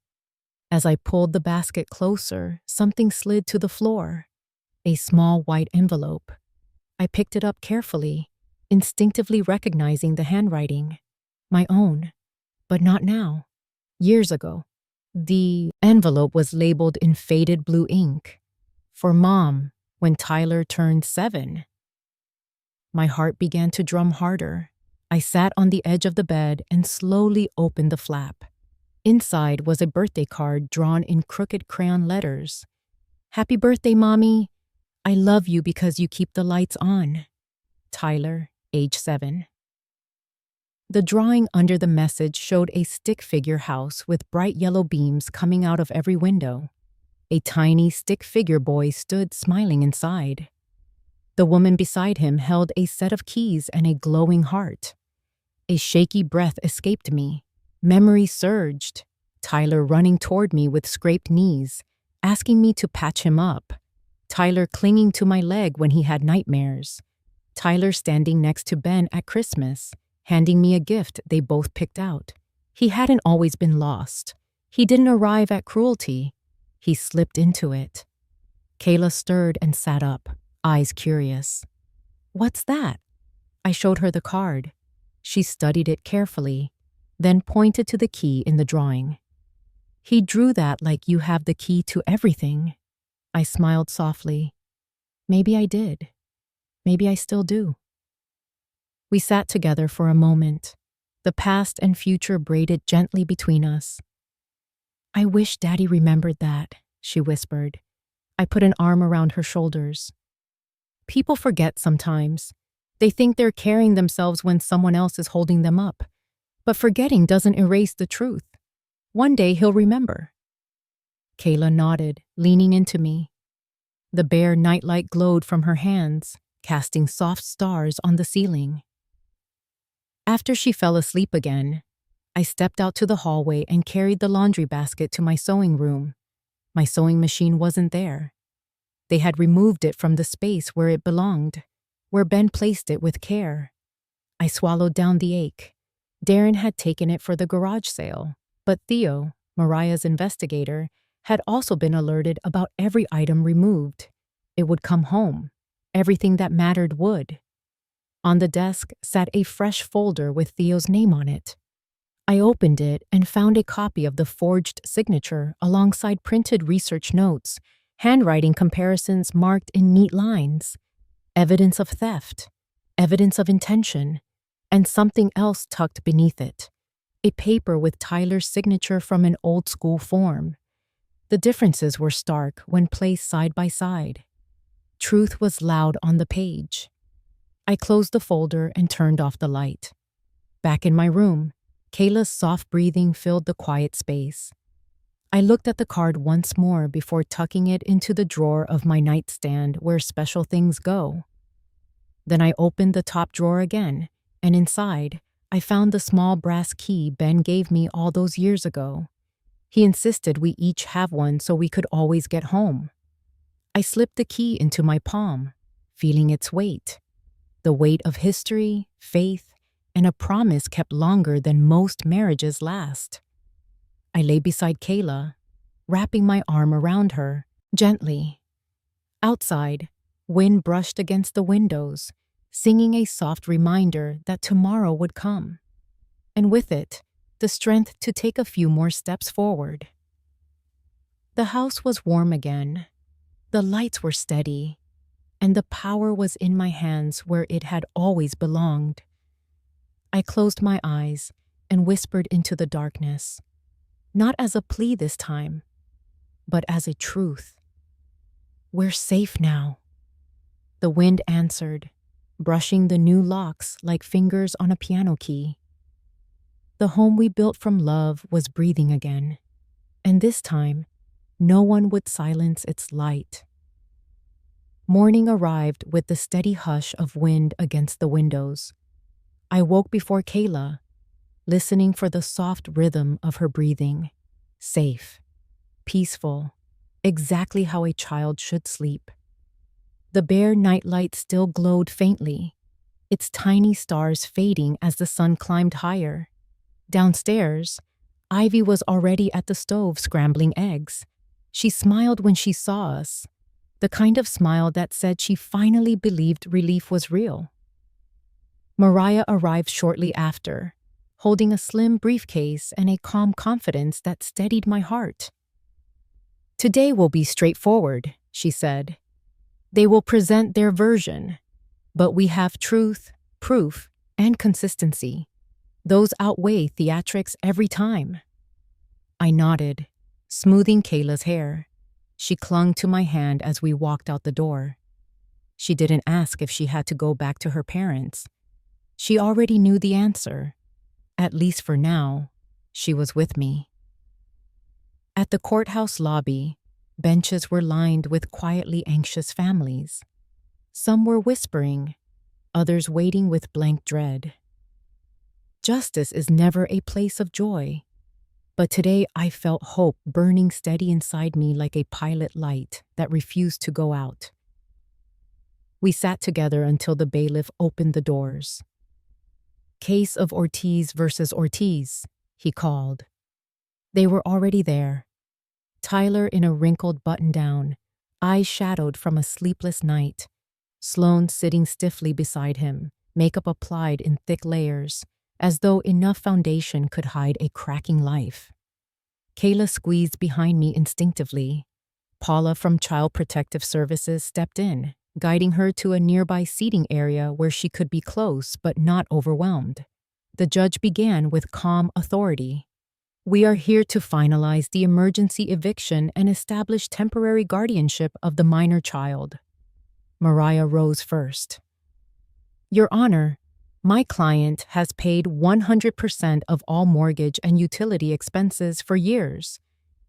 As I pulled the basket closer, something slid to the floor. A small white envelope. I picked it up carefully, instinctively recognizing the handwriting. My own. But not now. Years ago. The envelope was labeled in faded blue ink. For Mom, when Tyler turned 7. My heart began to drum harder. I sat on the edge of the bed and slowly opened the flap. Inside was a birthday card drawn in crooked crayon letters. "Happy birthday, Mommy. I love you because you keep the lights on. Tyler, age 7." The drawing under the message showed a stick figure house with bright yellow beams coming out of every window. A tiny stick figure boy stood smiling inside. The woman beside him held a set of keys and a glowing heart. A shaky breath escaped me. Memory surged. Tyler running toward me with scraped knees, asking me to patch him up. Tyler clinging to my leg when he had nightmares. Tyler standing next to Ben at Christmas, handing me a gift they both picked out. He hadn't always been lost. He didn't arrive at cruelty. He slipped into it. Kayla stirred and sat up, eyes curious. "What's that?" I showed her the card. She studied it carefully, then pointed to the key in the drawing. "He drew that like you have the key to everything." I smiled softly. Maybe I did. Maybe I still do. We sat together for a moment, the past and future braided gently between us. "I wish Daddy remembered that," she whispered. I put an arm around her shoulders. People forget sometimes. They think they're carrying themselves when someone else is holding them up. But forgetting doesn't erase the truth. One day he'll remember. Kayla nodded, leaning into me. The bare nightlight glowed from her hands, casting soft stars on the ceiling. After she fell asleep again, I stepped out to the hallway and carried the laundry basket to my sewing room. My sewing machine wasn't there. They had removed it from the space where it belonged, where Ben placed it with care. I swallowed down the ache. Darren had taken it for the garage sale, but Theo, Mariah's investigator, had also been alerted about every item removed. It would come home. Everything that mattered would. On the desk sat a fresh folder with Theo's name on it. I opened it and found a copy of the forged signature alongside printed research notes, handwriting comparisons marked in neat lines, evidence of theft, evidence of intention, and something else tucked beneath it, a paper with Tyler's signature from an old-school form. The differences were stark when placed side by side. Truth was loud on the page. I closed the folder and turned off the light. Back in my room, Kayla's soft breathing filled the quiet space. I looked at the card once more before tucking it into the drawer of my nightstand where special things go. Then I opened the top drawer again, and inside, I found the small brass key Ben gave me all those years ago. He insisted we each have one so we could always get home. I slipped the key into my palm, feeling its weight. The weight of history, faith, and a promise kept longer than most marriages last. I lay beside Kayla, wrapping my arm around her, gently. Outside, wind brushed against the windows, singing a soft reminder that tomorrow would come. And with it, the strength to take a few more steps forward. The house was warm again. The lights were steady, and the power was in my hands where it had always belonged. I closed my eyes and whispered into the darkness, not as a plea this time, but as a truth. "We're safe now." The wind answered, brushing the new locks like fingers on a piano key. The home we built from love was breathing again, and this time, no one would silence its light. Morning arrived with the steady hush of wind against the windows. I woke before Kayla, listening for the soft rhythm of her breathing. Safe, peaceful, exactly how a child should sleep. The bare nightlight still glowed faintly, its tiny stars fading as the sun climbed higher. Downstairs, Ivy was already at the stove scrambling eggs. She smiled when she saw us, the kind of smile that said she finally believed relief was real. Mariah arrived shortly after, holding a slim briefcase and a calm confidence that steadied my heart. "Today will be straightforward," she said. "They will present their version, but we have truth, proof, and consistency. Those outweigh theatrics every time." I nodded, smoothing Kayla's hair. She clung to my hand as we walked out the door. She didn't ask if she had to go back to her parents. She already knew the answer. At least for now, she was with me. At the courthouse lobby, benches were lined with quietly anxious families. Some were whispering, others waiting with blank dread. Justice is never a place of joy, but today I felt hope burning steady inside me like a pilot light that refused to go out. We sat together until the bailiff opened the doors. "Case of Ortiz versus Ortiz," he called. They were already there. Tyler in a wrinkled button-down, eyes shadowed from a sleepless night, Sloane sitting stiffly beside him, makeup applied in thick layers, as though enough foundation could hide a cracking life. Kayla squeezed behind me instinctively. Paula from Child Protective Services stepped in, guiding her to a nearby seating area where she could be close but not overwhelmed. The judge began with calm authority. "We are here to finalize the emergency eviction and establish temporary guardianship of the minor child." Mariah rose first. "Your Honor, my client has paid 100% of all mortgage and utility expenses for years.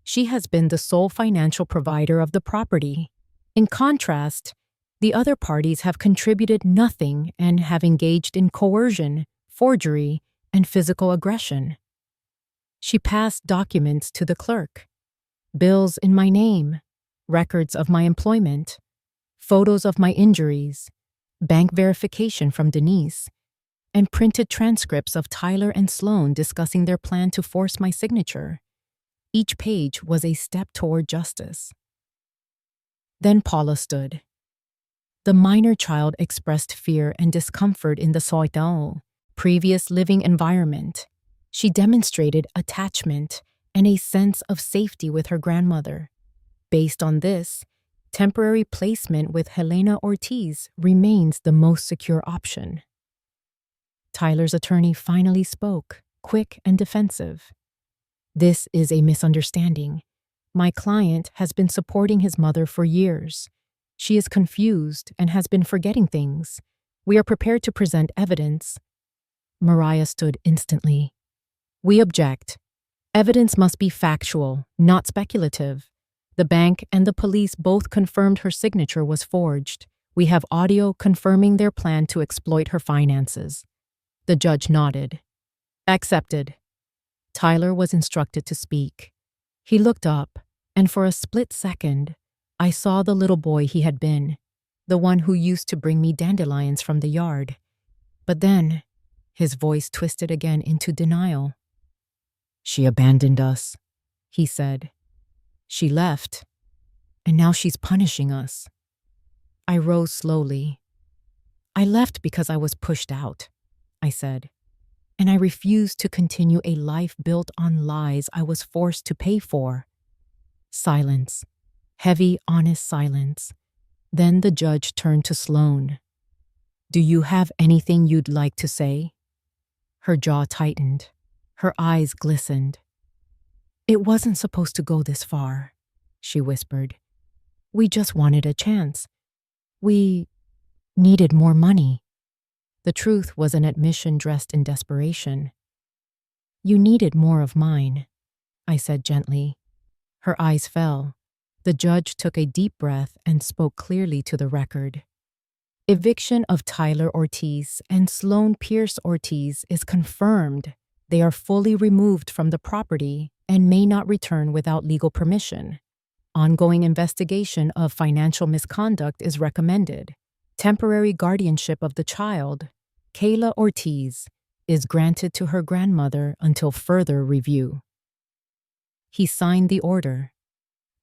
She has been the sole financial provider of the property. In contrast, the other parties have contributed nothing and have engaged in coercion, forgery, and physical aggression." She passed documents to the clerk. Bills in my name, records of my employment, photos of my injuries, bank verification from Denise, and printed transcripts of Tyler and Sloane discussing their plan to force my signature. Each page was a step toward justice. Then Paula stood. The minor child expressed fear and discomfort in the Soitao, previous living environment. She demonstrated attachment and a sense of safety with her grandmother. Based on this, temporary placement with Helena Ortiz remains the most secure option. Tyler's attorney finally spoke, quick and defensive. "This is a misunderstanding. My client has been supporting his mother for years. She is confused and has been forgetting things. We are prepared to present evidence." Mariah stood instantly. "We object. Evidence must be factual, not speculative. The bank and the police both confirmed her signature was forged. We have audio confirming their plan to exploit her finances." The judge nodded. "Accepted." Tyler was instructed to speak. He looked up, and for a split second, I saw the little boy he had been, the one who used to bring me dandelions from the yard. But then, his voice twisted again into denial. "She abandoned us," he said. "She left, and now she's punishing us." I rose slowly. "I left because I was pushed out," I said, "and I refused to continue a life built on lies I was forced to pay for." Silence. Heavy, honest silence. Then the judge turned to Sloane. "Do you have anything you'd like to say?" Her jaw tightened. Her eyes glistened. "It wasn't supposed to go this far," she whispered. "We just wanted a chance. We needed more money." The truth was an admission dressed in desperation. "You needed more of mine," I said gently. Her eyes fell. The judge took a deep breath and spoke clearly to the record. "Eviction of Tyler Ortiz and Sloane Pierce Ortiz is confirmed. They are fully removed from the property and may not return without legal permission. Ongoing investigation of financial misconduct is recommended. Temporary guardianship of the child, Kayla Ortiz, is granted to her grandmother until further review." He signed the order.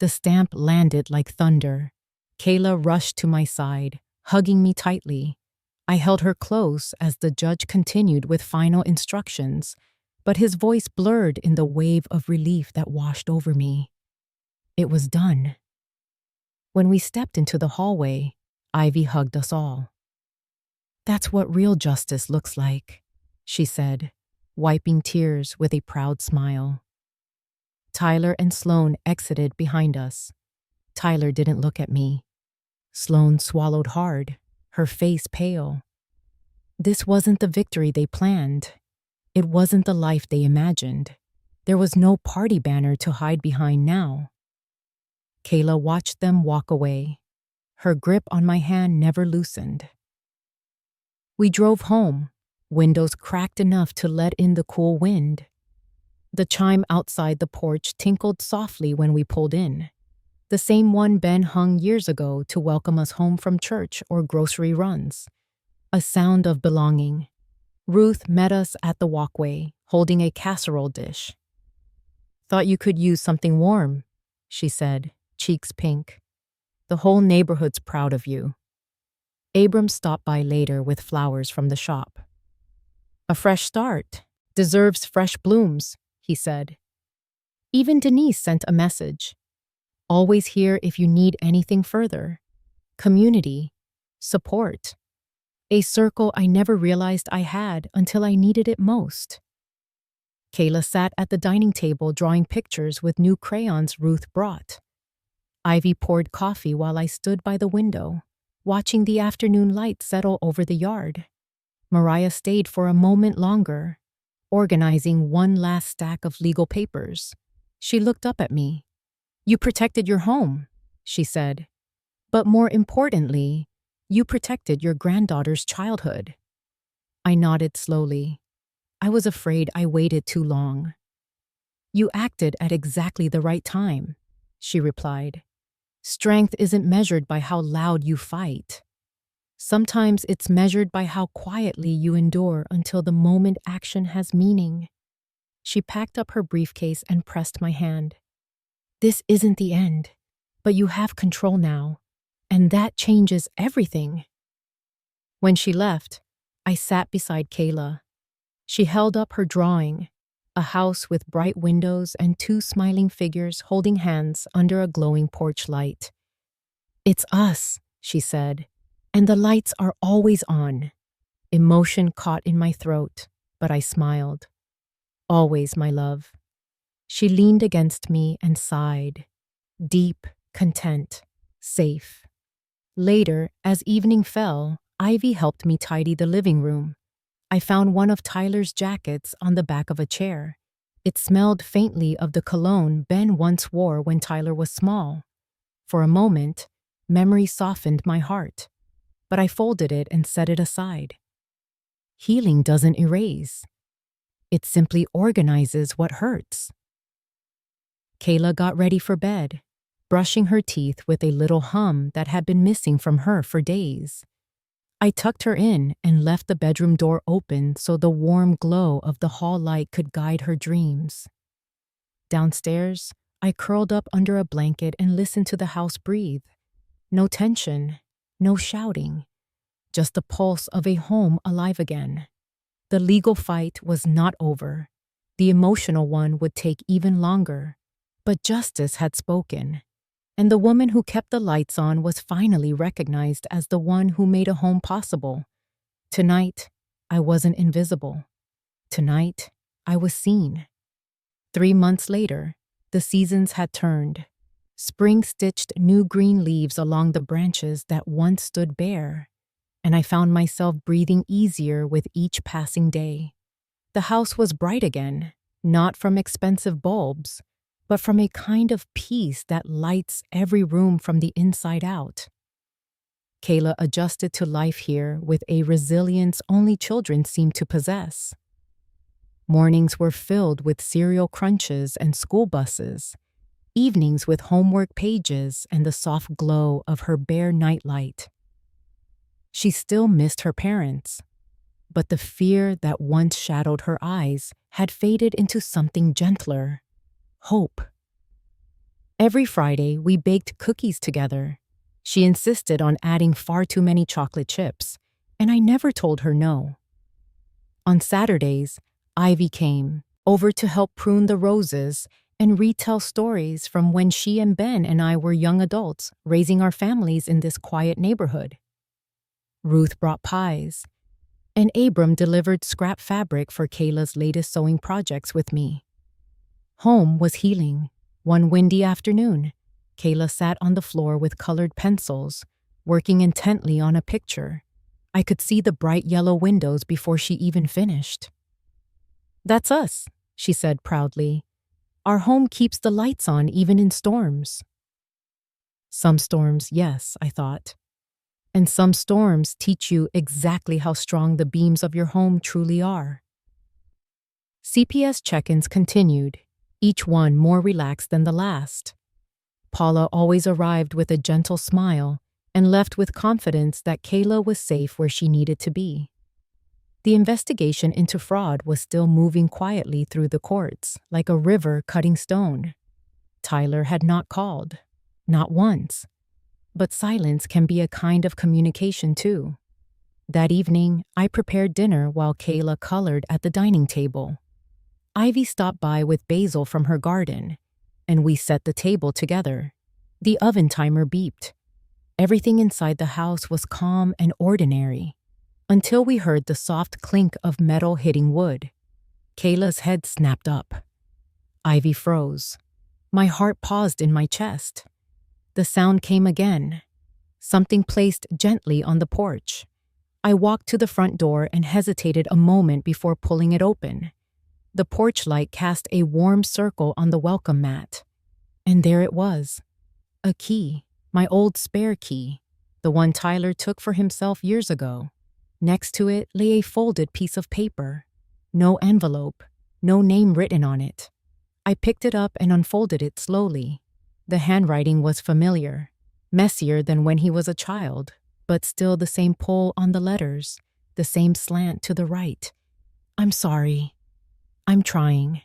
The stamp landed like thunder. Kayla rushed to my side, hugging me tightly. I held her close as the judge continued with final instructions, but his voice blurred in the wave of relief that washed over me. It was done. When we stepped into the hallway, Ivy hugged us all. "That's what real justice looks like," she said, wiping tears with a proud smile. Tyler and Sloane exited behind us. Tyler didn't look at me. Sloane swallowed hard, her face pale. This wasn't the victory they planned. It wasn't the life they imagined. There was no party banner to hide behind now. Kayla watched them walk away. Her grip on my hand never loosened. We drove home, windows cracked enough to let in the cool wind. The chime outside the porch tinkled softly when we pulled in, the same one Ben hung years ago to welcome us home from church or grocery runs. A sound of belonging. Ruth met us at the walkway, holding a casserole dish. "Thought you could use something warm," she said, cheeks pink. "The whole neighborhood's proud of you." Abram stopped by later with flowers from the shop. A fresh start deserves fresh blooms, he said. Even Denise sent a message. Always here if you need anything further. Community. Support. A circle I never realized I had until I needed it most. Kayla sat at the dining table drawing pictures with new crayons Ruth brought. Ivy poured coffee while I stood by the window, watching the afternoon light settle over the yard. Mariah stayed for a moment longer, organizing one last stack of legal papers. She looked up at me. "You protected your home," she said. "But more importantly, you protected your granddaughter's childhood." I nodded slowly. I was afraid I waited too long. "You acted at exactly the right time," she replied. "Strength isn't measured by how loud you fight. Sometimes it's measured by how quietly you endure until the moment action has meaning." She packed up her briefcase and pressed my hand. "This isn't the end, but you have control now, and that changes everything." When she left, I sat beside Kayla. She held up her drawing, a house with bright windows and two smiling figures holding hands under a glowing porch light. "It's us," she said, "and the lights are always on." Emotion caught in my throat, but I smiled. "Always, my love." She leaned against me and sighed. Deep, content, safe. Later, as evening fell, Ivy helped me tidy the living room. I found one of Tyler's jackets on the back of a chair. It smelled faintly of the cologne Ben once wore when Tyler was small. For a moment, memory softened my heart, but I folded it and set it aside. Healing doesn't erase. It simply organizes what hurts. Kayla got ready for bed, brushing her teeth with a little hum that had been missing from her for days. I tucked her in and left the bedroom door open so the warm glow of the hall light could guide her dreams. Downstairs, I curled up under a blanket and listened to the house breathe. No tension, no shouting, just the pulse of a home alive again. The legal fight was not over. The emotional one would take even longer. But justice had spoken, and the woman who kept the lights on was finally recognized as the one who made a home possible. Tonight, I wasn't invisible. Tonight, I was seen. 3 months later, the seasons had turned. Spring stitched new green leaves along the branches that once stood bare, and I found myself breathing easier with each passing day. The house was bright again, not from expensive bulbs, but from a kind of peace that lights every room from the inside out. Kayla adjusted to life here with a resilience only children seem to possess. Mornings were filled with cereal crunches and school buses, evenings with homework pages and the soft glow of her bare nightlight. She still missed her parents, but the fear that once shadowed her eyes had faded into something gentler. Hope. Every Friday, we baked cookies together. She insisted on adding far too many chocolate chips, and I never told her no. On Saturdays, Ivy came over to help prune the roses and retell stories from when she and Ben and I were young adults raising our families in this quiet neighborhood. Ruth brought pies, and Abram delivered scrap fabric for Kayla's latest sewing projects with me. Home was healing. One windy afternoon, Kayla sat on the floor with colored pencils, working intently on a picture. I could see the bright yellow windows before she even finished. "That's us," she said proudly. "Our home keeps the lights on even in storms." Some storms, yes, I thought. And some storms teach you exactly how strong the beams of your home truly are. CPS check-ins continued, each one more relaxed than the last. Paula always arrived with a gentle smile and left with confidence that Kayla was safe where she needed to be. The investigation into fraud was still moving quietly through the courts, like a river cutting stone. Tyler had not called, not once. But silence can be a kind of communication too. That evening, I prepared dinner while Kayla colored at the dining table. Ivy stopped by with basil from her garden, and we set the table together. The oven timer beeped. Everything inside the house was calm and ordinary, until we heard the soft clink of metal hitting wood. Kayla's head snapped up. Ivy froze. My heart paused in my chest. The sound came again. Something placed gently on the porch. I walked to the front door and hesitated a moment before pulling it open. The porch light cast a warm circle on the welcome mat. And there it was. A key, my old spare key, the one Tyler took for himself years ago. Next to it lay a folded piece of paper. No envelope, no name written on it. I picked it up and unfolded it slowly. The handwriting was familiar, messier than when he was a child, but still the same pull on the letters, the same slant to the right. I'm sorry. I'm trying.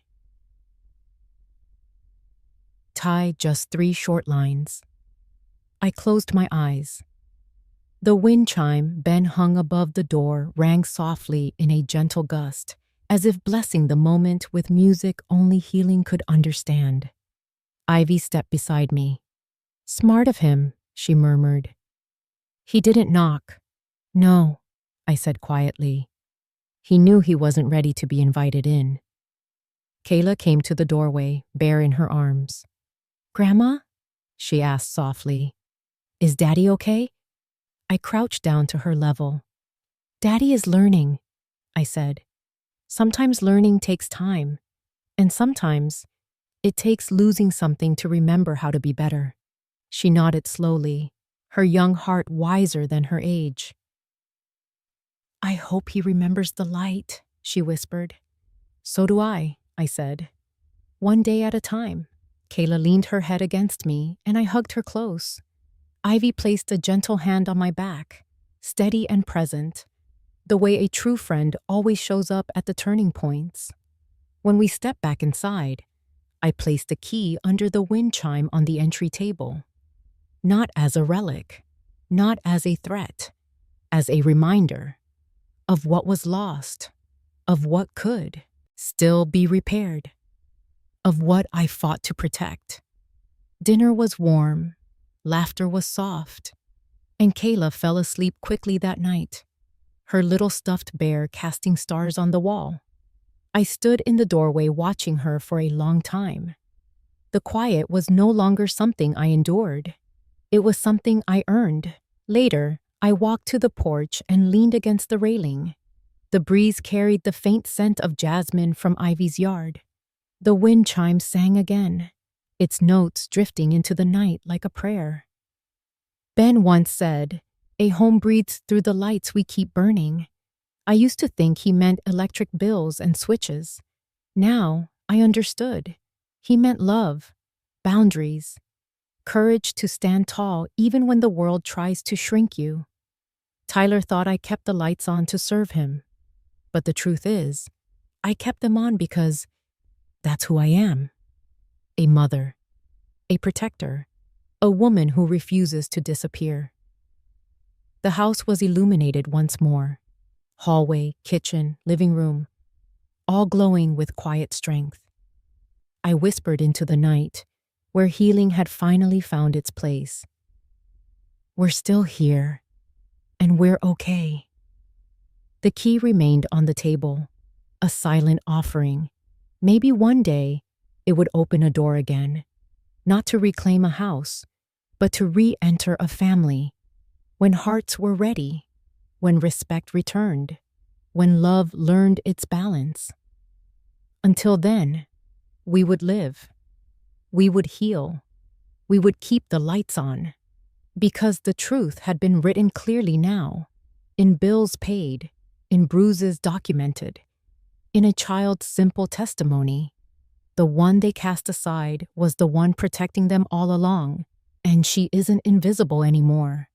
Ty, just 3 short lines. I closed my eyes. The wind chime Ben hung above the door rang softly in a gentle gust, as if blessing the moment with music only healing could understand. Ivy stepped beside me. Smart of him, she murmured. He didn't knock. No, I said quietly. He knew he wasn't ready to be invited in. Kayla came to the doorway, bare in her arms. Grandma? She asked softly. Is Daddy okay? I crouched down to her level. Daddy is learning, I said. Sometimes learning takes time, and sometimes it takes losing something to remember how to be better. She nodded slowly, her young heart wiser than her age. I hope he remembers the light, she whispered. So do I said. One day at a time. Kayla leaned her head against me, and I hugged her close. Ivy placed a gentle hand on my back, steady and present, the way a true friend always shows up at the turning points. When we stepped back inside, I placed a key under the wind chime on the entry table. Not as a relic, not as a threat, as a reminder of what was lost, of what could still be repaired, of what I fought to protect. Dinner was warm, laughter was soft, and Kayla fell asleep quickly that night, her little stuffed bear casting stars on the wall. I stood in the doorway watching her for a long time. The quiet was no longer something I endured. It was something I earned. Later, I walked to the porch and leaned against the railing. The breeze carried the faint scent of jasmine from Ivy's yard. The wind chime sang again, its notes drifting into the night like a prayer. Ben once said, "A home breathes through the lights we keep burning." I used to think he meant electric bills and switches. Now, I understood. He meant love, boundaries, courage to stand tall even when the world tries to shrink you. Tyler thought I kept the lights on to serve him. But the truth is, I kept them on because that's who I am. A mother, a protector, a woman who refuses to disappear. The house was illuminated once more. Hallway, kitchen, living room, all glowing with quiet strength. I whispered into the night, where healing had finally found its place. We're still here, and we're okay. The key remained on the table, a silent offering. Maybe one day it would open a door again, not to reclaim a house, but to re-enter a family, when hearts were ready, when respect returned, when love learned its balance. Until then, we would live, we would heal, we would keep the lights on, because the truth had been written clearly now, in bills paid, in bruises documented, in a child's simple testimony. The one they cast aside was the one protecting them all along, and she isn't invisible anymore.